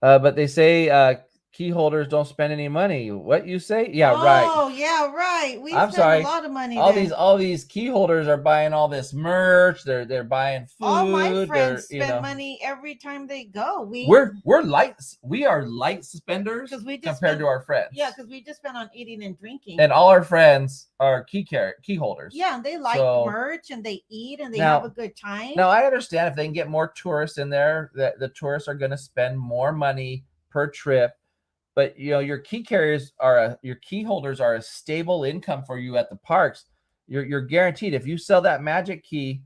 But they say key holders don't spend any money. What you say? Yeah, right. Oh, yeah, right. We I'm spent sorry. a lot of money. All these key holders are buying all this merch. They're buying food. All my friends spend money every time they go. We're light. We are light spenders compared to our friends. Yeah, because we just spend on eating and drinking. And all our friends are key holders. Yeah, and they like merch and they eat and they have a good time. Now I understand if they can get more tourists in there, that the tourists are going to spend more money per trip. But your key holders are a stable income for you at the parks. You're guaranteed if you sell that magic key,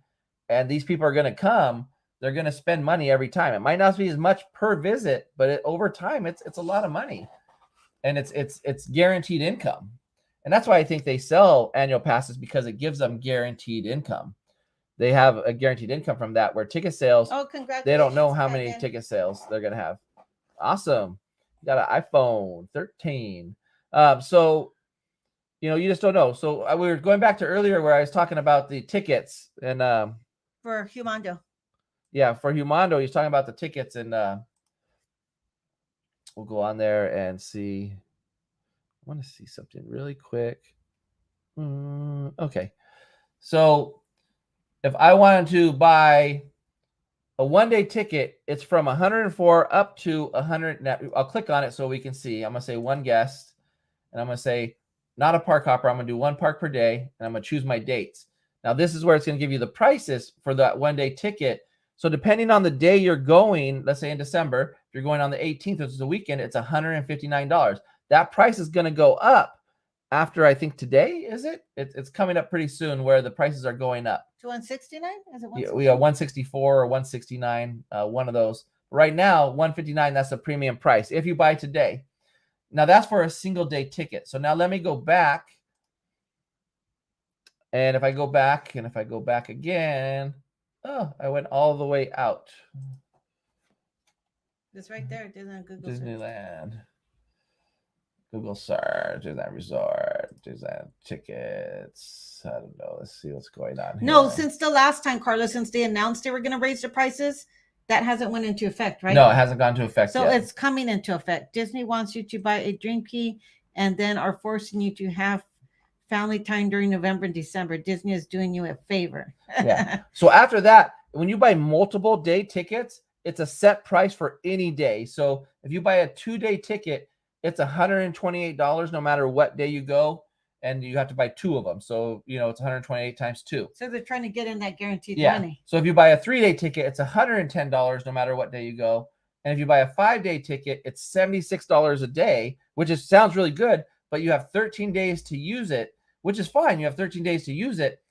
and these people are going to come, they're going to spend money every time. It might not be as much per visit, but over time, it's a lot of money, and it's guaranteed income, and that's why I think they sell annual passes, because it gives them guaranteed income. They have a guaranteed income from that. Where ticket sales, congratulations! They don't know how many ticket sales they're going to have. Awesome. Got an iPhone 13. So, you just don't know. So we were going back to earlier where I was talking about the tickets and for Humando. Yeah, for Humando, he's talking about the tickets, and we'll go on there and see. I want to see something really quick. Okay. So if I wanted to buy a one-day ticket, it's from 104 up to 100. Now, I'll click on it so we can see. I'm going to say one guest, and I'm going to say not a park hopper. I'm going to do one park per day, and I'm going to choose my dates. Now, this is where it's going to give you the prices for that one-day ticket. So depending on the day you're going, let's say in December, if you're going on the 18th, which is a weekend, it's $159. That price is going to go up after, I think today, is it? It's coming up pretty soon where the prices are going up. To 169? Is it 169? Yeah, we got 164 or 169, one of those. Right now, 159, that's a premium price if you buy today. Now, that's for a single day ticket. So now let me go back. And if I go back, again, I went all the way out. It's right there. Disneyland. Google search, Disneyland Resort, Disneyland tickets. I don't know. Let's see what's going on here. No, since the last time, Carlos, since they announced they were going to raise the prices, that hasn't went into effect, right? No, it hasn't gone into effect yet. So it's coming into effect. Disney wants you to buy a dream key and then are forcing you to have family time during November and December. Disney is doing you a favor. Yeah. So after that, when you buy multiple day tickets, it's a set price for any day. So if you buy a 2-day ticket, it's $128 no matter what day you go, and you have to buy 2 of them. So, it's 128 times 2. So they're trying to get in that guaranteed money. So if you buy a 3-day ticket, it's $110 no matter what day you go. And if you buy a 5-day ticket, it's $76 a day, which sounds really good, but you have 13 days to use it, which is fine. You have 13 days to use it.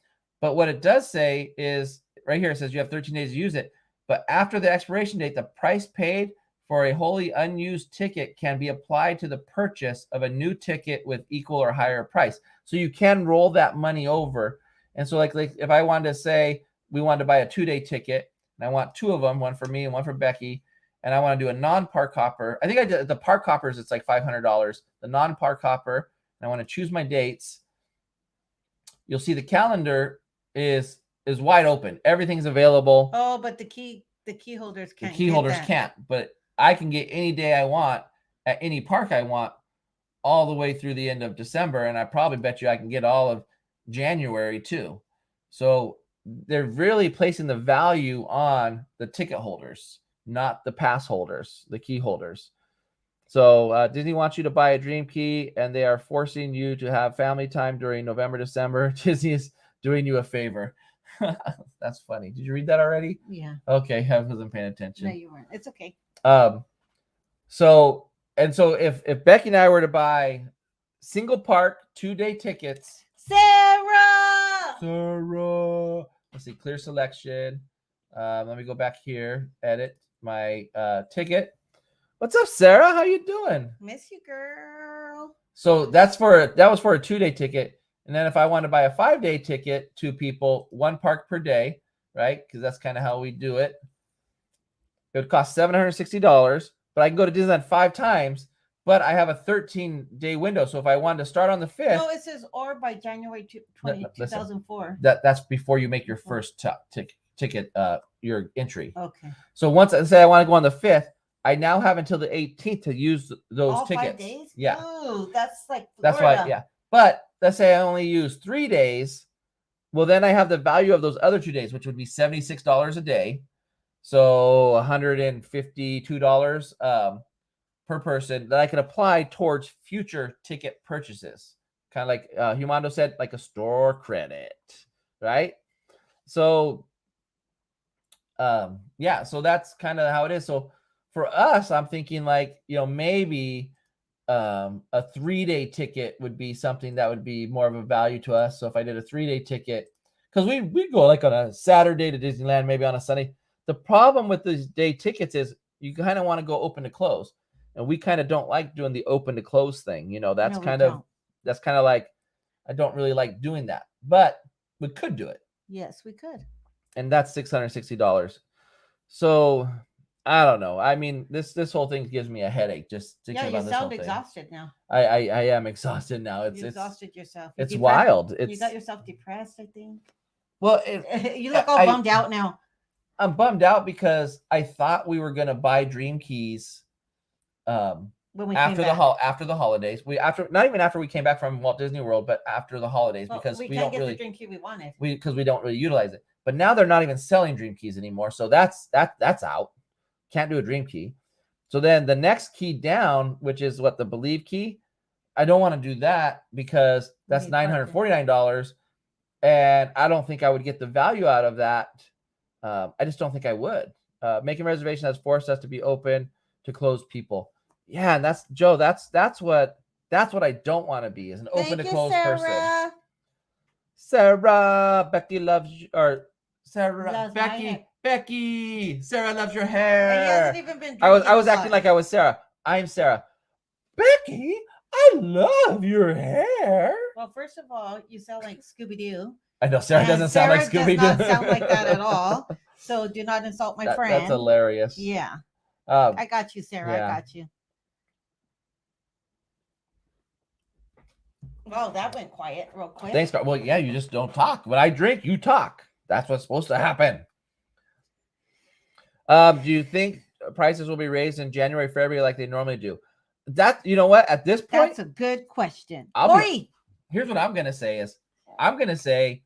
But what it does say is, right here, it says you have 13 days to use it. But after the expiration date, the price paid for a wholly unused ticket can be applied to the purchase of a new ticket with equal or higher price. So you can roll that money over. And so like if I wanted to say we wanted to buy a 2-day ticket, and I want 2 of them, one for me and one for Becky, and I want to do a non-park hopper. I think I did the park hoppers, it's like $500. The non-park hopper, and I want to choose my dates. You'll see the calendar is wide open. Everything's available. Oh, but the key holders can't. The key holders can't, but I can get any day I want at any park I want all the way through the end of December. And I probably bet you I can get all of January too. So they're really placing the value on the ticket holders, not the pass holders, the key holders. So Disney wants you to buy a dream key, and they are forcing you to have family time during November, December. Disney is doing you a favor. That's funny. Did you read that already? Yeah. Okay, I wasn't paying attention. No, you weren't. It's okay. So if Becky and I were to buy single park 2-day tickets, Sarah, let's see, clear selection. Let me go back here, edit my ticket. What's up, Sarah? How you doing? Miss you, girl. So that was for a 2-day ticket. And then if I want to buy a 5-day ticket, 2 people, 1 park per day, right? Because that's kind of how we do it. It would cost $760, but I can go to Disneyland 5 times, but I have a 13-day window. So if I wanted to start on the 5th. No, it says or by January 2004. That's before you make your first ticket, your entry. Okay. So once I say I want to go on the 5th, I now have until the 18th to use those All tickets. 5 days? Yeah. Ooh, that's like That's Florida. why, yeah. But let's say I only use 3 days. Well, then I have the value of those other 2 days, which would be $76 a day. So $152 per person that I could apply towards future ticket purchases. Kind of like Humando said, like a store credit, right? So yeah, so that's kind of how it is. So for us, I'm thinking like, maybe a 3-day ticket would be something that would be more of a value to us. So if I did a 3-day ticket, because we go like on a Saturday to Disneyland, maybe on a Sunday. The problem with these day tickets is you kind of want to go open to close, and we kind of don't like doing the open to close thing. That's No, we kind of don't. that's kind of like, I don't really like doing that, but we could do it, Yes, we could. and that's $660. So I don't know. I mean, this whole thing gives me a headache just thinking Yeah, you about this whole sound thing. exhausted now. I am excited now. You exhausted yourself. It's depressed. wild. You got yourself depressed, I think. Well, you look all bummed out now. I'm bummed out because I thought we were gonna buy Dream Keys when we after the holidays. Not even after we came back from Walt Disney World, but after the holidays, because we don't can't get really the Dream Key we wanted. Because we don't really utilize it. But now they're not even selling Dream Keys anymore, so that's out. Can't do a Dream Key. So then the next key down, which is what, the Believe Key, I don't want to do that because that's $949, and I don't think I would get the value out of that. I just don't think I would. Making reservation has forced us to be open to closed people. Yeah, and that's Joe. That's what I don't want to be, is an open to closed person. Sarah, Becky loves you, or Sarah, Loves Becky, Sarah loves your hair. And he hasn't even been. I was acting like I was Sarah. I'm Sarah. Becky, I love your hair. Well, first of all, you sound like Scooby Doo. I know Sarah doesn't sound like Scooby Doo. Does not sound like that at all. So do not insult my friend. That's hilarious. Yeah. I got you, Sarah. Yeah. I got you. Oh, that went quiet real quick. Thanks, God. Well, yeah, you just don't talk. When I drink, you talk. That's what's supposed to happen. Do you think prices will be raised in January, February like they normally do? That, you know what? At this point, that's a good question. Here's what I'm gonna say is, I'm gonna say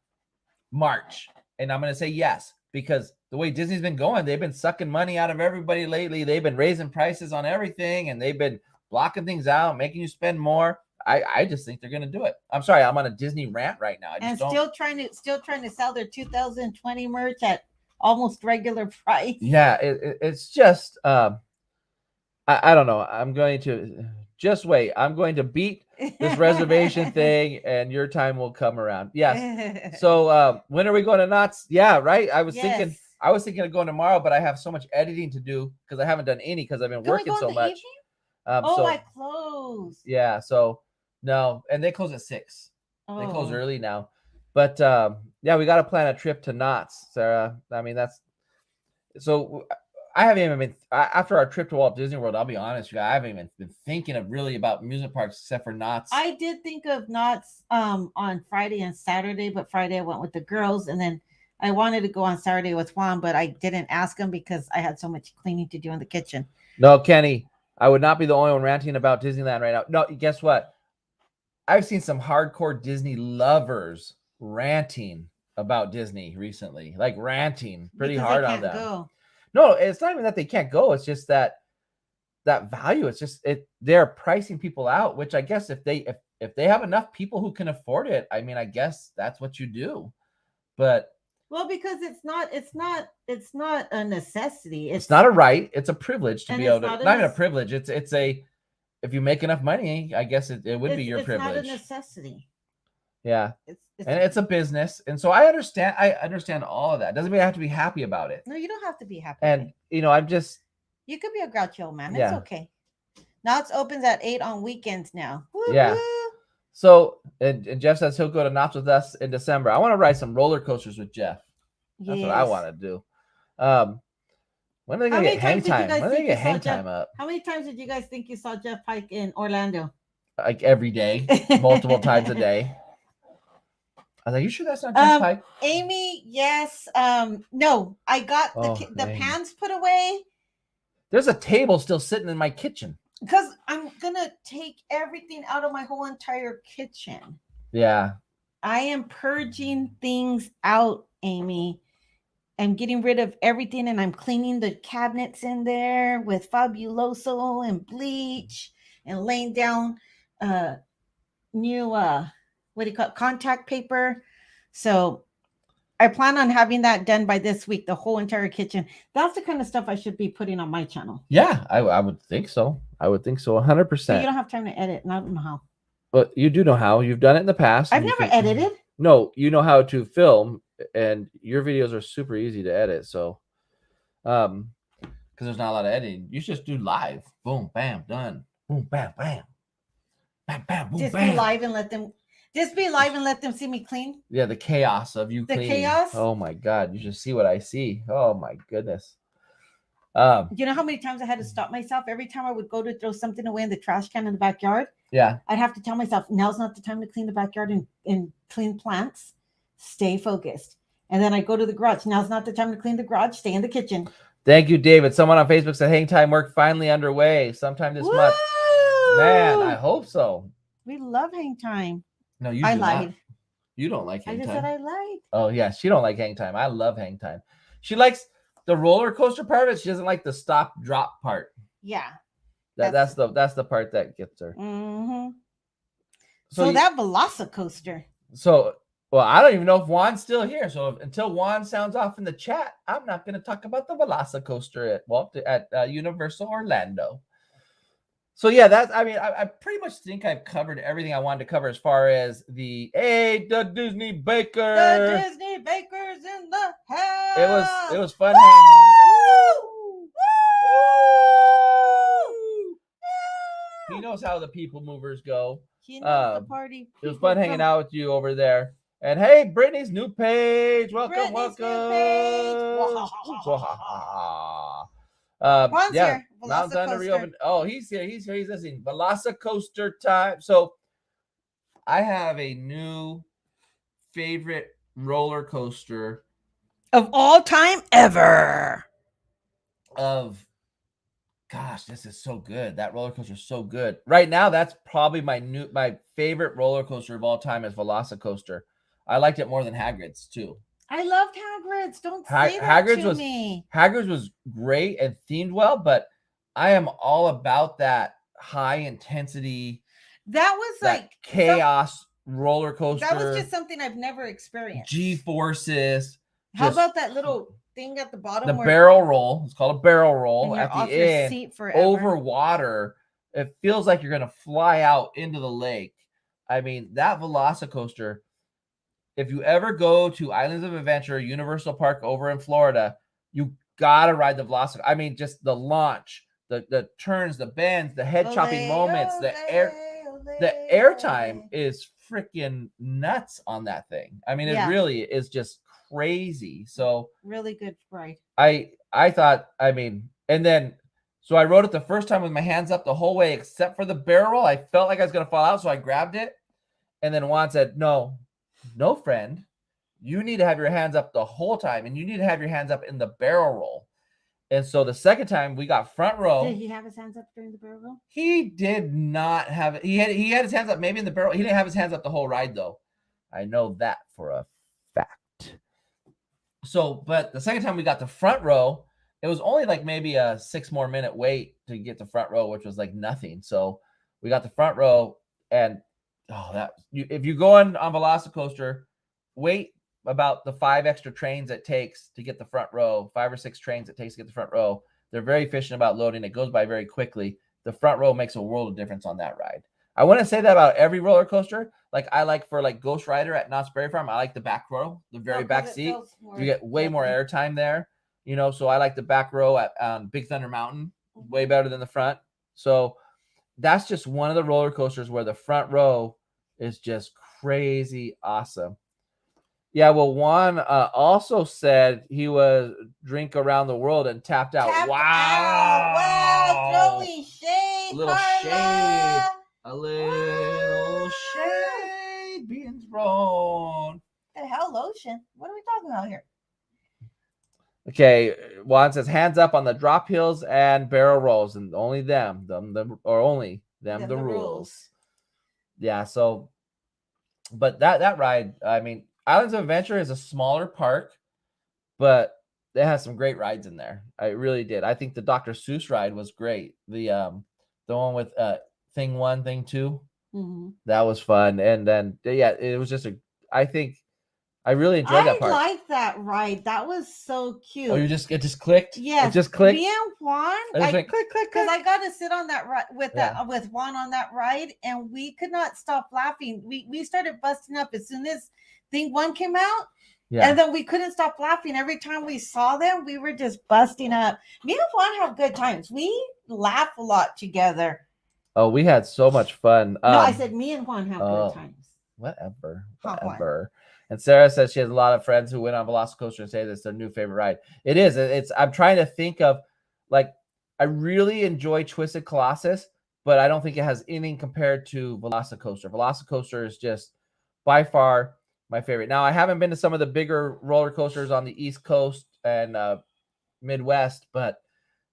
March, and I'm gonna say yes, because the way Disney's been going, they've been sucking money out of everybody lately. They've been raising prices on everything, and they've been blocking things out, making you spend more. I just think they're gonna do it. I'm sorry, I'm on a Disney rant right now. Still trying to sell their 2020 merch at almost regular price. Yeah, it's just I don't know. I'm going to just wait. I'm going to beat this reservation thing, and your time will come around. Yes. So when are we going to Knott's? Yeah, right. I was thinking of going tomorrow, but I have so much editing to do because I haven't done any because I've been working so much. I close. Yeah. So no, and they close at 6. They close early now. But yeah, we got to plan a trip to Knott's, Sarah. I mean, that's so. I haven't even been after our trip to Walt Disney World. I'll be honest, I haven't even been thinking of really about amusement parks except for Knott's. I did think of Knott's on Friday and Saturday, but Friday I went with the girls, and then I wanted to go on Saturday with Juan, but I didn't ask him because I had so much cleaning to do in the kitchen. No, Kenny, I would not be the only one ranting about Disneyland right now. No, guess what? I've seen some hardcore Disney lovers ranting about Disney recently, like ranting pretty hard on them. Go. No, it's not even that they can't go. It's just that value. It's just they're pricing people out, which I guess if they have enough people who can afford it, I mean, I guess that's what you do. But well, because it's not a necessity. It's not a right. It's a privilege to be able to. Not even a privilege. It's a. If you make enough money, I guess it would be your privilege. It's not a necessity. Yeah, it's a business, and so I understand all of that. Doesn't mean I have to be happy about it. No, you don't have to be happy. And I'm just. You could be a grouchy old man. It's okay. Knott's opens at 8 on weekends now. Woo-hoo. Yeah. So and Jeff says he'll go to Knott's with us in December. I want to ride some roller coasters with Jeff. That's what I want to do. When are they gonna get hang time? When are they gonna get hang time up? How many times did you guys think you saw Jeff Pike in Orlando? Like every day, multiple times a day. I was like, you sure that's not Jeff Pike? Amy, yes. No, I got the pans put away. There's a table still sitting in my kitchen. Because I'm gonna take everything out of my whole entire kitchen. Yeah. I am purging things out, Amy. I'm getting rid of everything and I'm cleaning the cabinets in there with Fabuloso and bleach and laying down new what do you call it? Contact paper. So I plan on having that done by this week, the whole entire kitchen. That's the kind of stuff I should be putting on my channel. Yeah, I would think so. I would think so 100%. But you don't have time to edit, and I don't know how. But you do know how. You've done it in the past. I've never edited. No, you know how to film, and your videos are super easy to edit. So, because there's not a lot of editing, you just do live. Boom, bam, done. Boom, bam, bam, bam, bam, boom, Just bam. be live and let them. Just be live and let them see me clean. Yeah, the chaos of you. The cleaning. chaos. Oh my God, you should see what I see. Oh my goodness. You know how many times I had to stop myself every time I would go to throw something away in the trash can in the backyard? Yeah. I'd have to tell myself, now's not the time to clean the backyard and clean plants. Stay focused. And then I go to the garage. Now's not the time to clean the garage. Stay in the kitchen. Thank you, David. Someone on Facebook said hang time work finally underway sometime this month. Man, I hope so. We love hang time. No, you I do lied. not. You don't like hang I just time. said I lied. Oh yeah, she don't like hang time. I love hang time. She likes the roller coaster part of it. She doesn't like the stop drop part. Yeah. That's the part that gets her. Mm-hmm. So that Velocicoaster. So well, I don't even know if Juan's still here. So until Juan sounds off in the chat, I'm not going to talk about the Velocicoaster at Universal Orlando. So yeah, I pretty much think I've covered everything I wanted to cover as far as the Disney Baker. The Disney Baker's in the house. It was fun. He knows how the people movers go. He knows the party. It was fun hanging out with you over there. And hey, Brittany's new page. Welcome. Juan's here. Mountain's Under reopened. Oh, he's here. He's listening. Velocicoaster time. So I have a new favorite roller coaster of all time ever. Gosh, this is so good. That roller coaster is so good. Right now, that's probably my favorite roller coaster of all time is Velocicoaster. I liked it more than Hagrid's too. I loved Hagrid's. Don't say that to me. Hagrid's was great and themed well, but I am all about that high intensity. That was like chaos roller coaster. That was just something I've never experienced. G-forces. How about that little thing at the bottom? The barrel roll. It's called a barrel roll at the end. Seat over water. It feels like you're going to fly out into the lake. I mean, that Velocicoaster, if you ever go to Islands of Adventure, Universal Park over in Florida, you got to ride the Velocicoaster. I mean, just the launch, the turns, the bends, the head chopping moments, the air time is freaking nuts on that thing. I mean, it really is just crazy. So really good ride. I thought, I mean, and then so I rode it the first time with my hands up the whole way except for the barrel roll. I felt like I was gonna fall out, so I grabbed it, and then Juan said, no friend, you need to have your hands up the whole time, and you need to have your hands up in the barrel roll. And so the second time we got front row. Did he have his hands up during the barrel roll? He did not have it. He had his hands up maybe in the barrel. He didn't have his hands up the whole ride though. I know that for a fact. So, but the second time we got the front row, it was only like maybe a 6 more minute wait to get the front row, which was like nothing. So we got the front row, and if you go on Velocicoaster, wait about the 5 extra trains it takes to get the front row, 5 or 6 trains it takes to get the front row. They're very efficient about loading. It goes by very quickly. The front row makes a world of difference on that ride. I want to say that about every roller coaster. Like I like for like Ghost Rider at Knott's Berry Farm, I like the back row, the very back seat. You get way more airtime there, you know. So I like the back row at Big Thunder Mountain, way better than the front. So that's just one of the roller coasters where the front row is just crazy awesome. Yeah, well, Juan also said he was drink around the world and tapped out. Wow, throwing shade. A little shade. A little shade being thrown. The hell, lotion? What are we talking about here? Okay, Juan says hands up on the drop hills and barrel rolls, and only them or only them the rules. Yeah, so but that ride, I mean, Islands of Adventure is a smaller park, but it has some great rides in there. I really did. I think the Dr. Seuss ride was great. The one with thing 1, thing 2, that was fun. And then yeah, it was just I think I really enjoyed that part. I like that ride. That was so cute. Oh, it just clicked? Yes. It just clicked? Me and Juan, I just went click, click, click. Because I got to sit on that ride with Juan on that ride, and we could not stop laughing. We started busting up as soon as thing 1 came out. Yeah. And then we couldn't stop laughing. Every time we saw them, we were just busting up. Me and Juan have good times. We laugh a lot together. Oh, we had so much fun. No, I said me and Juan have good times. Whatever. And Sarah says she has a lot of friends who went on Velocicoaster and say that's their new favorite ride. It is. I'm trying to think of, like, I really enjoy Twisted Colossus, but I don't think it has anything compared to Velocicoaster. Velocicoaster is just by far my favorite. Now, I haven't been to some of the bigger roller coasters on the East Coast and Midwest, but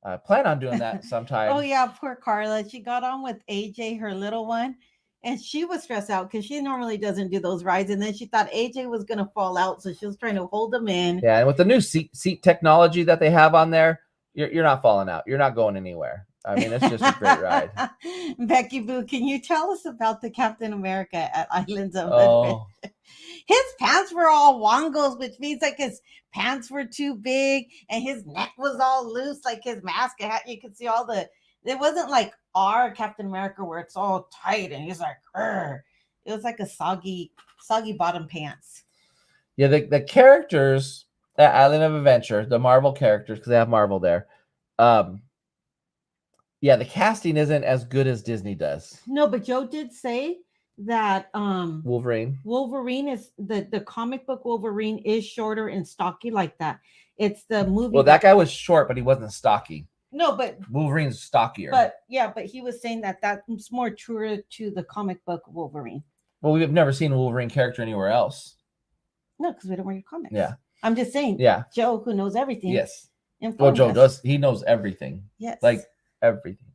I plan on doing that sometime. Oh, yeah, poor Carla. She got on with AJ, her little one, and she was stressed out because she normally doesn't do those rides. And then she thought AJ was going to fall out, so she was trying to hold him in. Yeah, and with the new seat technology that they have on there, you're not falling out. You're not going anywhere. I mean, it's just a great ride. Becky Boo, can you tell us about the Captain America at Islands of Adventure? His pants were all wongos, which means like his pants were too big and his neck was all loose, like his mask. You could see all it wasn't like our Captain America where it's all tight and he's like, Urgh. It was like a soggy bottom pants. Yeah, the characters at Island of Adventure, the Marvel characters, because they have Marvel there. Yeah, the casting isn't as good as Disney does. No, but Joe did say that Wolverine is the comic book Wolverine is shorter and stocky like that. It's the movie. Well, that guy was short, but he wasn't stocky. No, but Wolverine's stockier. But he was saying that's more truer to the comic book Wolverine. Well, we've never seen a Wolverine character anywhere else. No, because we don't read comics. Yeah. I'm just saying. Yeah. Joe, who knows everything. Yes. Well, Joe does. He knows everything. Yes. Like everything.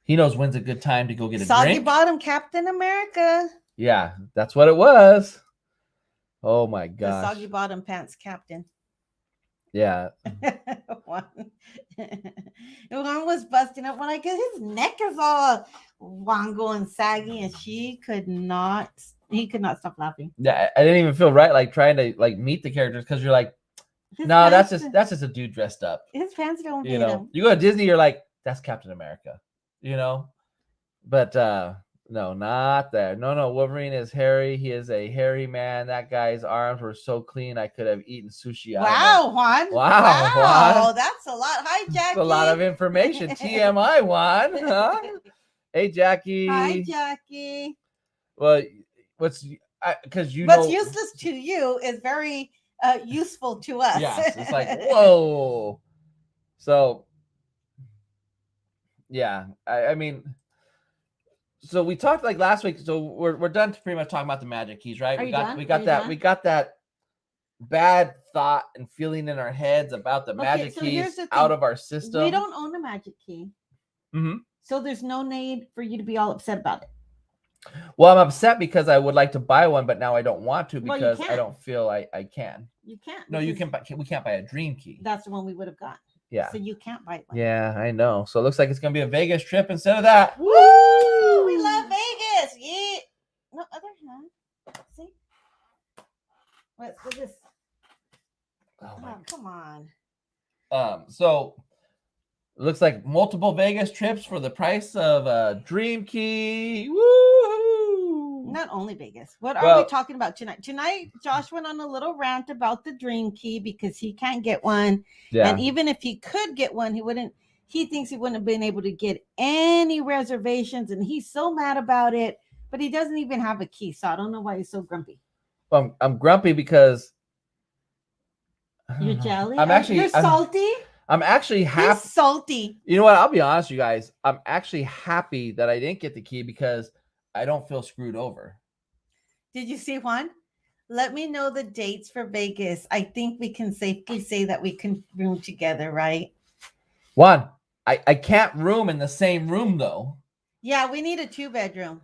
He knows when's a good time to go get a Soggy drink. bottom Captain America. Yeah, that's what it was. Oh my gosh. The soggy bottom pants captain. Yeah. One was busting up when I get his neck is all wongo and saggy, and he could not stop laughing. Yeah, I didn't even feel right like trying to like meet the characters because you're like, no, that's just a dude dressed up. His pants don't you know him. You go to Disney, you're like, that's Captain America, but no, not there. No, Wolverine is hairy. He is a hairy man. That guy's arms were so clean I could have eaten sushi. Wow, Juan. Wow, that's a lot. Hi, Jackie. That's a lot of information. TMI, Juan. Huh? Hey, Jackie. Hi, Jackie. Well, what's useless to you is very useful to us. Yes, it's like, whoa. So, yeah, I mean, so we talked like last week. So we're done pretty much talking about the Magic Keys, right? We got that bad thought and feeling in our heads about the Magic Keys out of our system. We don't own a Magic Key. Mm-hmm. So there's no need for you to be all upset about it. Well, I'm upset because I would like to buy one, but now I don't want to because I don't feel I can. You can't. No, you can buy. We can't buy a Dream Key. That's the one we would have got. Yeah. So you can't buy one. Yeah, I know. So it looks like it's gonna be a Vegas trip instead of that. Woo! We love Vegas. Yeah. No other hand. See. What's this? Oh, come on. So it looks like multiple Vegas trips for the price of a Dream Key. Woo! Not only Vegas. What are we talking about tonight? Tonight, Josh went on a little rant about the Dream Key because he can't get one. Yeah. And even if he could get one, he thinks he wouldn't have been able to get any reservations. And he's so mad about it, but he doesn't even have a key. So I don't know why he's so grumpy. Well, I'm grumpy because you're jelly. You're salty. I'm actually happy. He's salty. You know what? I'll be honest, you guys. I'm actually happy that I didn't get the key because I don't feel screwed over. Did you see Juan? Let me know the dates for Vegas. I think we can safely say that we can room together, right? Juan, I can't room in the same room though. Yeah, we need a 2-bedroom.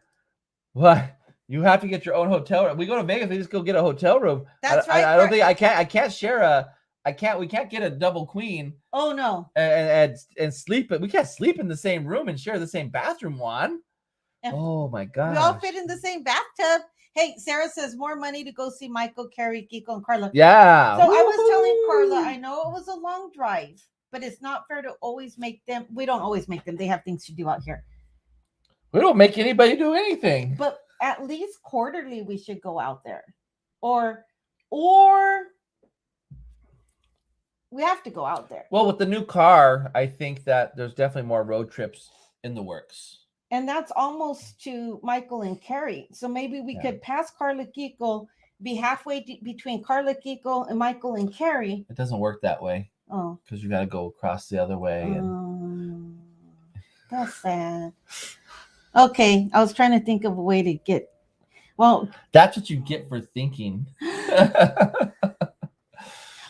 What? You have to get your own hotel room. We go to Vegas, we just go get a hotel room. That's right. I don't think I can't share a. We can't get a double queen. Oh no. And sleep. We can't sleep in the same room and share the same bathroom, Juan. Oh my god. We all fit in the same bathtub. Hey, Sarah says more money to go see Michael, Carrie, Kiko, and Carla. Yeah. So I was telling Carla, I know it was a long drive, but it's not fair to always make them. We don't always make them. They have things to do out here. We don't make anybody do anything. But at least quarterly, we should go out there, or we have to go out there. Well, with the new car, I think that there's definitely more road trips in the works. And that's almost to Michael and Carrie. So maybe we could pass Carla, Kiko, be halfway between Carla, Kiko, and Michael and Carrie. It doesn't work that way. Oh. Because you got to go across the other way. That's sad. Okay, I was trying to think of a way to get. Well, that's what you get for thinking.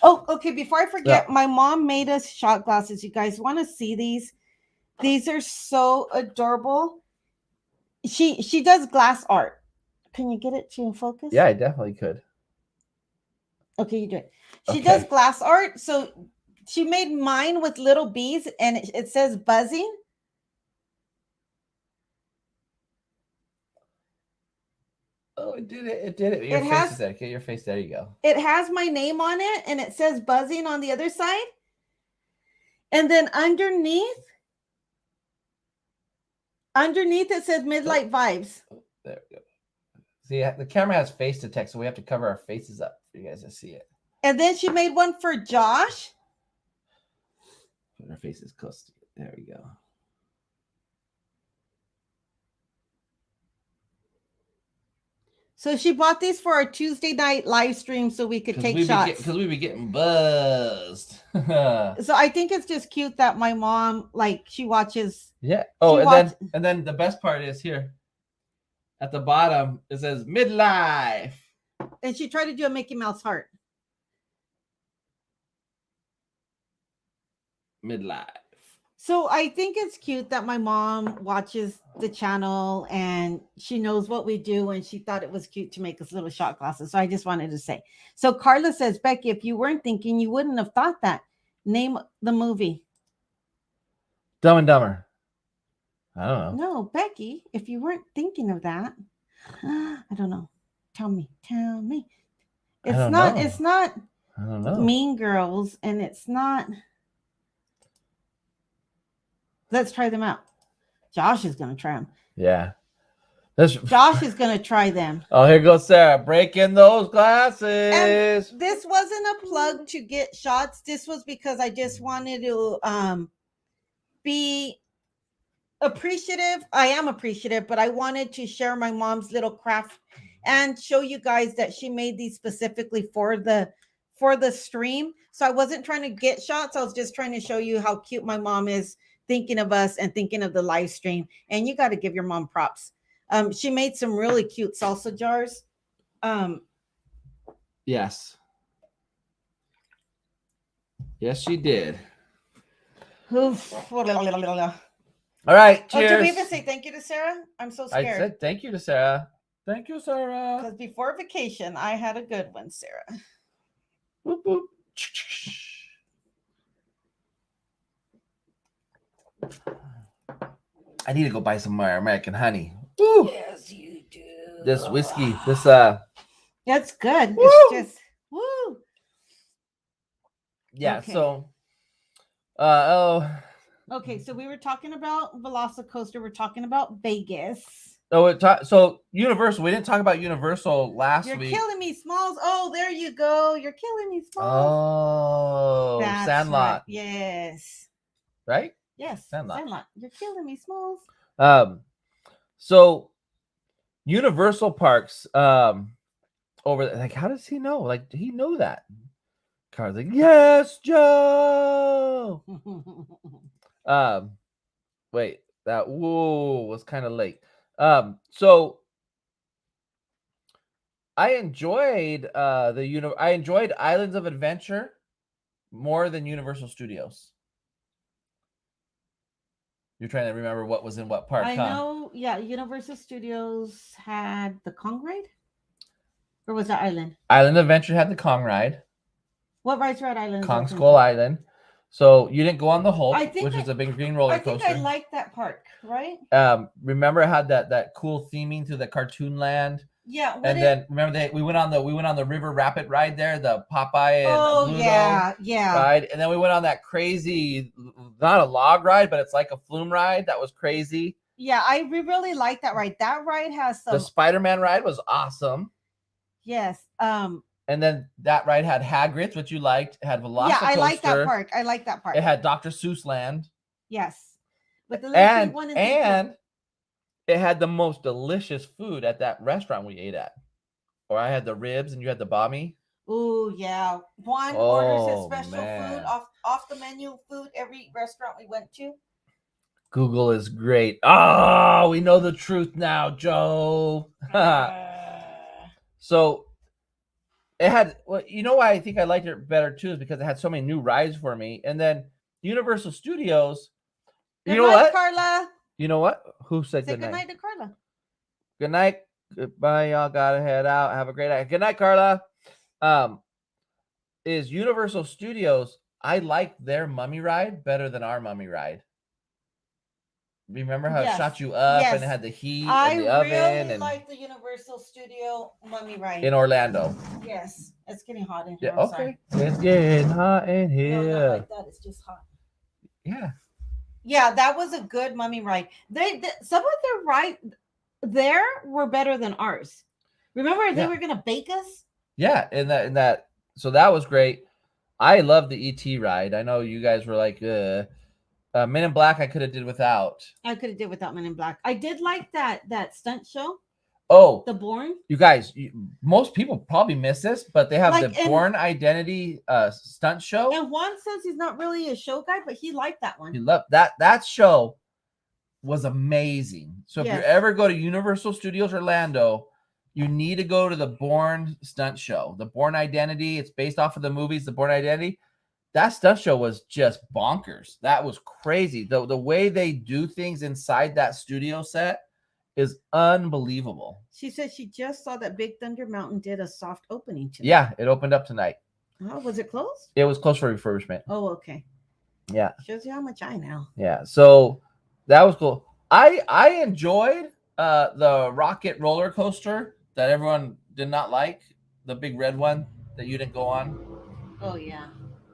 Oh, okay. Before I forget, my mom made us shot glasses. You guys want to see these? These are so adorable. She does glass art. Can you get it to focus? Yeah, I definitely could. Okay, you do it. She does glass art. So she made mine with little bees, and it says buzzing. Oh, it did it. It did it. Your face is there. Get your face. There you go. It has my name on it, and it says buzzing on the other side. And then underneath it says Midlife Vibes. There we go. See, the camera has face detect, so we have to cover our faces up for you guys to see it. And then she made one for Josh. Put our faces close to it. There we go. So she bought these for our Tuesday night live stream so we could take shots. Because we'd be getting buzzed. So I think it's just cute that my mom, like, she watches. Yeah. Oh, and then the best part is here. At the bottom, it says Midlife. And she tried to do a Mickey Mouse heart. Midlife. So I think it's cute that my mom watches the channel and she knows what we do, and she thought it was cute to make us little shot glasses. So I just wanted to say. So Carla says, Becky, if you weren't thinking, you wouldn't have thought that. Name the movie. Dumb and Dumber. I don't know. No, Becky, if you weren't thinking of that, I don't know. Tell me. It's not I don't know. Mean Girls, and it's not. Let's try them out. Josh is going to try them. Yeah. Josh is going to try them. Oh, here goes Sarah. Break in those glasses. And this wasn't a plug to get shots. This was because I just wanted to be appreciative. I am appreciative, but I wanted to share my mom's little craft and show you guys that she made these specifically for the stream. So I wasn't trying to get shots. I was just trying to show you how cute my mom is, thinking of us and thinking of the live stream. And you got to give your mom props. She made some really cute salsa jars. Yes. Yes, she did. All right, cheers. Did we even say thank you to Sarah? I'm so scared. I said thank you to Sarah. Thank you, Sarah. Because before vacation, I had a good one, Sarah. Boop, boop. I need to go buy some more American honey. Woo. Yes, you do. This whiskey, that's good. Woo. It's just woo. Yeah. Okay. So, Okay, so we were talking about Velocicoaster. We're talking about Vegas. So Universal. We didn't talk about Universal last week. You're killing me, Smalls. Oh, there you go. You're killing me, Oh, Smalls. That's Sandlot. Right. Yes. Right? Yes. Sandlot. You're killing me, Smalls. So Universal Parks, over there, like, how does he know? Like, did he know that? Carl's like, yes, Joe. Wait, that was kind of late. So I enjoyed I enjoyed Islands of Adventure more than Universal Studios. You're trying to remember what was in what park, I huh? know, yeah, Universal Studios had the Kong ride? Or was that Island? Island of Adventure had the Kong ride. What rides were at Island of Kong Adventure? Skull Island. So you didn't go on the Hulk, I think which is I- a big green roller I think coaster. I liked that park, right? Remember it had that cool theming to the cartoon land. Yeah. And then remember we went on the River Rapid ride there, the Popeye and Bluto yeah. ride, and then we went on that crazy, not a log ride, but it's like a flume ride that was crazy. Yeah, we really like that ride. That ride has some. The Spider-Man ride was awesome. Yes. And then that ride had Hagrid's, which you liked. It had Velocicoaster. Yeah, I like that park. I like that park. It had Dr. Seuss Land. Yes. With the and one it had the most delicious food at that restaurant we ate at. Or I had the ribs and you had the bami. Oh yeah. Juan orders his special food off the menu food every restaurant we went to. Google is great. Oh, we know the truth now, Joe. So it had, well, you know why I think I liked it better too, is because it had so many new rides for me. And then Universal Studios, Good night, Carla. You know what? Who said Say good night? Good night to Carla. Good night. Goodbye, y'all. Gotta head out. Have a great night. Good night, Carla. Is Universal Studios, I like their mummy ride better than our mummy ride. Remember how it shot you up and it had the heat and the oven? I really like the Universal Studio mummy ride in Orlando. Yes, it's getting hot in here. Yeah, okay. It's getting hot in here. No, not like that. It's just hot. Yeah. Yeah, that was a good mummy ride. Some of the ride there were better than ours. Remember they were gonna bake us? Yeah, in that. So that was great. I love the ET ride. I know you guys were like, Men in Black. I could have did without. I could have did without Men in Black. I did like that stunt show. Oh, the Bourne. You guys, most people probably miss this, but they have the Bourne Identity stunt show. And Juan says he's not really a show guy, but he liked that one. He loved that. That show was amazing. So if you ever go to Universal Studios Orlando, you need to go to the Bourne stunt show. The Bourne Identity. It's based off of the movies, The Bourne Identity. That stunt show was just bonkers. That was crazy. The way they do things inside that studio set is unbelievable. She said she just saw that Big Thunder Mountain did a soft opening tonight. Yeah, it opened up tonight. Oh, was it closed? It was closed for refurbishment. Oh, okay. Yeah. Shows you how much I know. Yeah. So that was cool. I enjoyed the rocket roller coaster that everyone did not like, the big red one that you didn't go on. Oh yeah.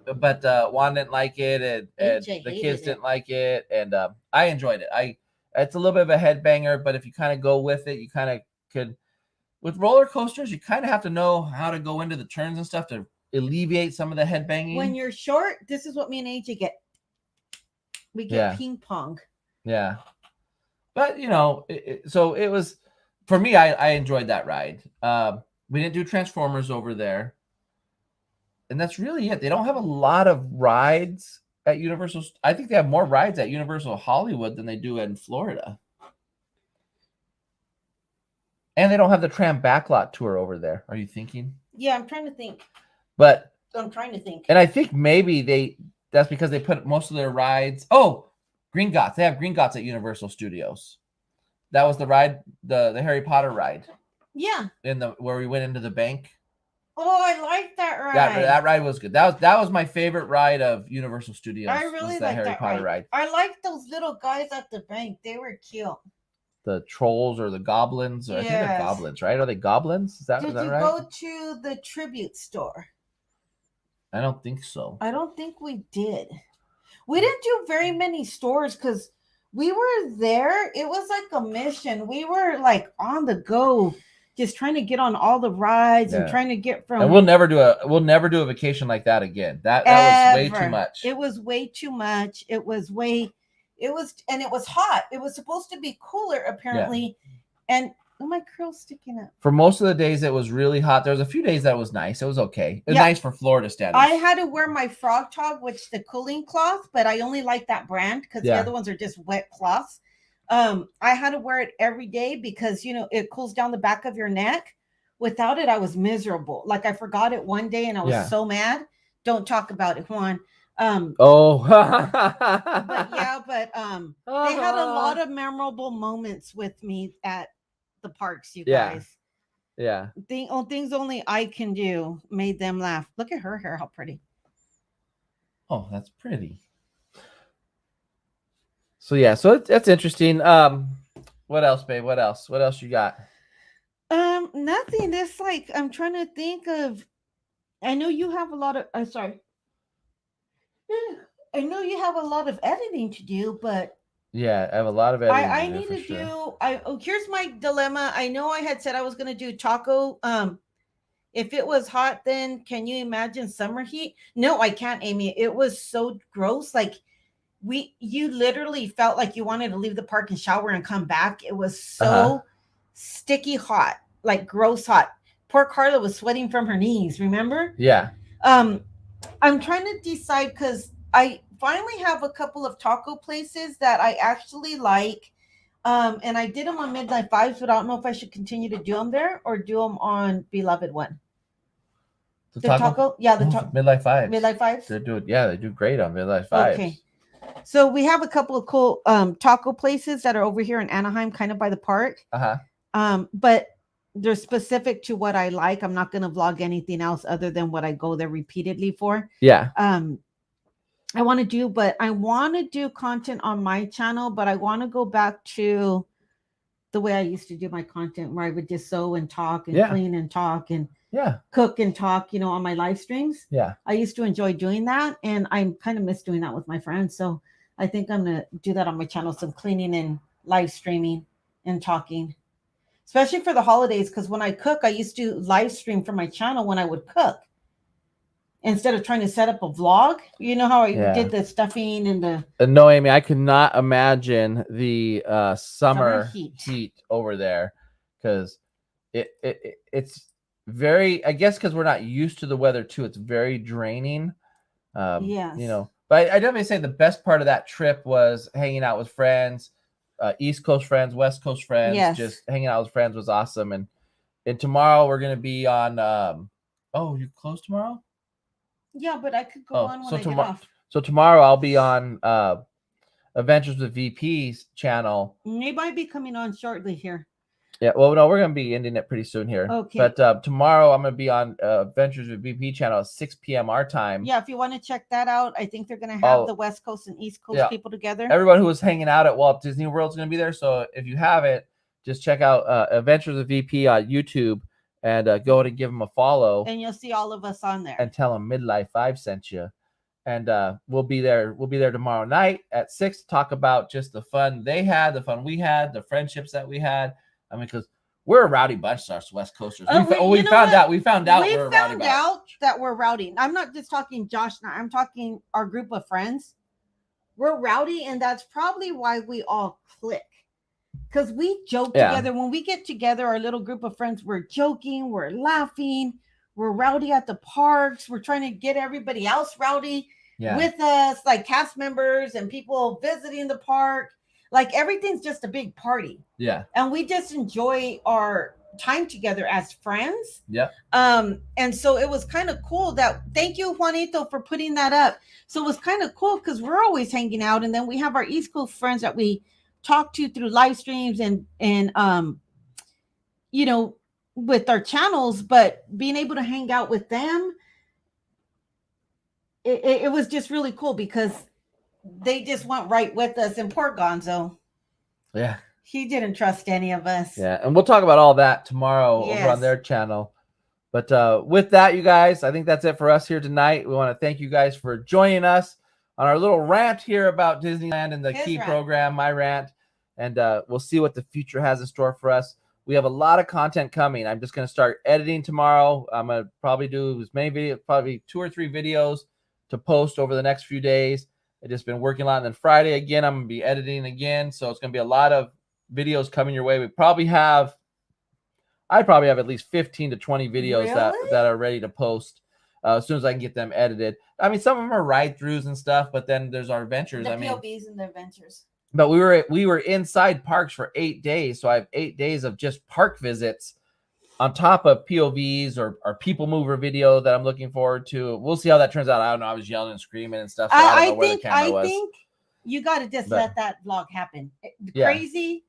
But Juan didn't like it, and the kids didn't like it, and I enjoyed it. It's a little bit of a headbanger, but if you kind of go with it, you kind of could. With roller coasters, you kind of have to know how to go into the turns and stuff to alleviate some of the headbanging. When you're short, this is what me and AJ get. We get ping pong. Yeah. But, so it was, for me, I enjoyed that ride. We didn't do Transformers over there. And that's really it. They don't have a lot of rides at Universal. I think they have more rides at Universal Hollywood than they do in Florida. And they don't have the tram backlot tour over there. Are you thinking? Yeah, I'm trying to think. But I'm trying to think. And I think maybe that's because they put most of their rides. Oh, Gringotts. They have Gringotts at Universal Studios. That was the ride, the Harry Potter ride. Yeah. Where we went into the bank. Oh, I like that ride. That ride was good. That was my favorite ride of Universal Studios. I really like Harry Potter ride. I like those little guys at the bank. They were cute. The trolls or the goblins, or I think they're goblins, right? Are they goblins? Is that right? Did you go to the tribute store? I don't think so. I don't think we did. We didn't do very many stores because we were there. It was like a mission. We were like on the go, just trying to get on all the rides and trying to get from. And we'll never do a vacation like that again. That was way too much. It was way too much. It was hot. It was supposed to be cooler apparently, and my curl's sticking up. For most of the days, it was really hot. There was a few days that was nice. It was okay. It was nice for Florida standards. I had to wear my Frog Talk, which the cooling cloth, but I only like that brand because the other ones are just wet cloths. I had to wear it every day because it cools down the back of your neck. Without it, I was miserable. Like I forgot it one day and I was so mad. Don't talk about it, Juan. Oh, but yeah, but they had a lot of memorable moments with me at the parks, you guys. Yeah. Things only I can do made them laugh. Look at her hair, how pretty. Oh, that's pretty. So yeah, so that's interesting. What else, babe? What else? What else you got? Nothing. It's like I'm trying to think of. I know you have a lot of. Sorry. I know you have a lot of editing to do, but yeah, I have a lot of editing. I need to do. Here's my dilemma. I know I had said I was going to do taco. If it was hot, then can you imagine summer heat? No, I can't, Amy. It was so gross. Like you literally felt like you wanted to leave the park and shower and come back. It was so sticky hot, like gross hot. Poor Carla was sweating from her knees, remember? Yeah. I'm trying to decide because I finally have a couple of taco places that I actually like. And I did them on Midlife Vibes, but I don't know if I should continue to do them there or do them on Beloved One. The taco? Yeah, the Midlife Vibes. Midlife Vibes? They do great on Midlife Vibes. Okay. So we have a couple of cool taco places that are over here in Anaheim, kind of by the park. But they're specific to what I like. I'm not going to vlog anything else other than what I go there repeatedly for. Yeah. I want to do content on my channel, but I want to go back to the way I used to do my content where I would just sew and talk and clean and talk and cook and talk, on my live streams. Yeah. I used to enjoy doing that, and I kind of miss doing that with my friends. So I think I'm going to do that on my channel, some cleaning and live streaming and talking, especially for the holidays. Because when I cook, I used to live stream from my channel when I would cook instead of trying to set up a vlog. You know how I did the stuffing and the... No, Amy, I could not imagine the summer heat over there, because it's very, I guess because we're not used to the weather too, it's very draining. Yes. But I definitely say the best part of that trip was hanging out with friends, East Coast friends, West Coast friends. Yes. Just hanging out with friends was awesome. And tomorrow we're going to be on, you close tomorrow? Yeah, but I could go on when I get off. So tomorrow I'll be on Adventures with VP's channel. They might be coming on shortly here. Yeah, well, no, we're going to be ending it pretty soon here. Okay. But tomorrow I'm going to be on Adventures with VP channel at 6 p.m. our time. Yeah, if you want to check that out, I think they're going to have the West Coast and East Coast people together. Everyone who was hanging out at Walt Disney World is going to be there. So if you haven't, just check out Adventures with VP on YouTube and go and give them a follow. And you'll see all of us on there. And tell them Midlife Vibe sent you. And we'll be there. We'll be there tomorrow night at 6 to talk about just the fun they had, the fun we had, the friendships that we had. I mean, because we're a rowdy bunch, us West Coasters. We found out that we're rowdy. I'm not just talking Josh and I'm talking our group of friends. We're rowdy, and that's probably why we all click. Because we joke together. When we get together, our little group of friends, we're joking, we're laughing, we're rowdy at the parks. We're trying to get everybody else rowdy with us, like cast members and people visiting the park. Like everything's just a big party. Yeah. And we just enjoy our time together as friends. Yeah. And so it was kind of cool thank you, Juanito, for putting that up. So it was kind of cool because we're always hanging out. And then we have our East Coast friends that we talk to through live streams and with our channels, but being able to hang out with them, it was just really cool because they just went right with us. And poor Gonzo. Yeah. He didn't trust any of us. Yeah. And we'll talk about all that tomorrow over on their channel. But with that, you guys, I think that's it for us here tonight. We want to thank you guys for joining us on our little rant here about Disneyland and the Key program, my rant. And we'll see what the future has in store for us. We have a lot of content coming. I'm just going to start editing tomorrow. I'm going to probably do as many videos, probably 2 or 3 videos to post over the next few days. I've just been working a lot. And then Friday again, I'm going to be editing again. So it's going to be a lot of videos coming your way. I probably have at least 15 to 20 videos that are ready to post as soon as I can get them edited. I mean, some of them are ride-throughs and stuff, but then there's our adventures. The POVs and the adventures. But we were inside parks for 8 days. So I have 8 days of just park visits on top of POVs or people mover video that I'm looking forward to. We'll see how that turns out. I don't know. I was yelling and screaming and stuff. So I don't know where the camera was. I think you got to just let that vlog happen. Yeah. Crazy.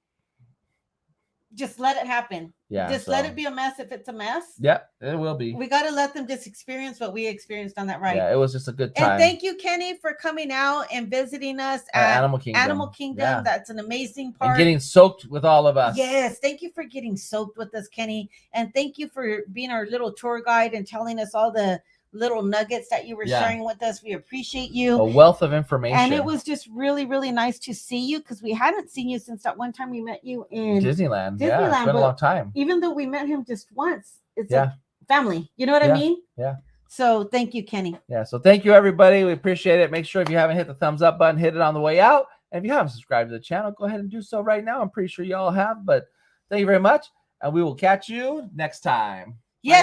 Just let it happen. Yeah. Just let it be a mess if it's a mess. Yeah, it will be. We got to let them just experience what we experienced on that ride. Yeah, it was just a good time. And thank you, Kenny, for coming out and visiting us at Animal Kingdom. Animal Kingdom. Yeah. That's an amazing part. And getting soaked with all of us. Yes. Thank you for getting soaked with us, Kenny. And thank you for being our little tour guide and telling us all the little nuggets that you were sharing with us. We appreciate you. A wealth of information. And it was just really, really nice to see you because we hadn't seen you since that one time we met you in Disneyland. Yeah, it's been a long time. Even though we met him just once, it's a family. You know what I mean? Yeah. So thank you, Kenny. Yeah. So thank you, everybody. We appreciate it. Make sure if you haven't hit the thumbs up button, hit it on the way out. And if you haven't subscribed to the channel, go ahead and do so right now. I'm pretty sure you all have. But thank you very much. And we will catch you next time.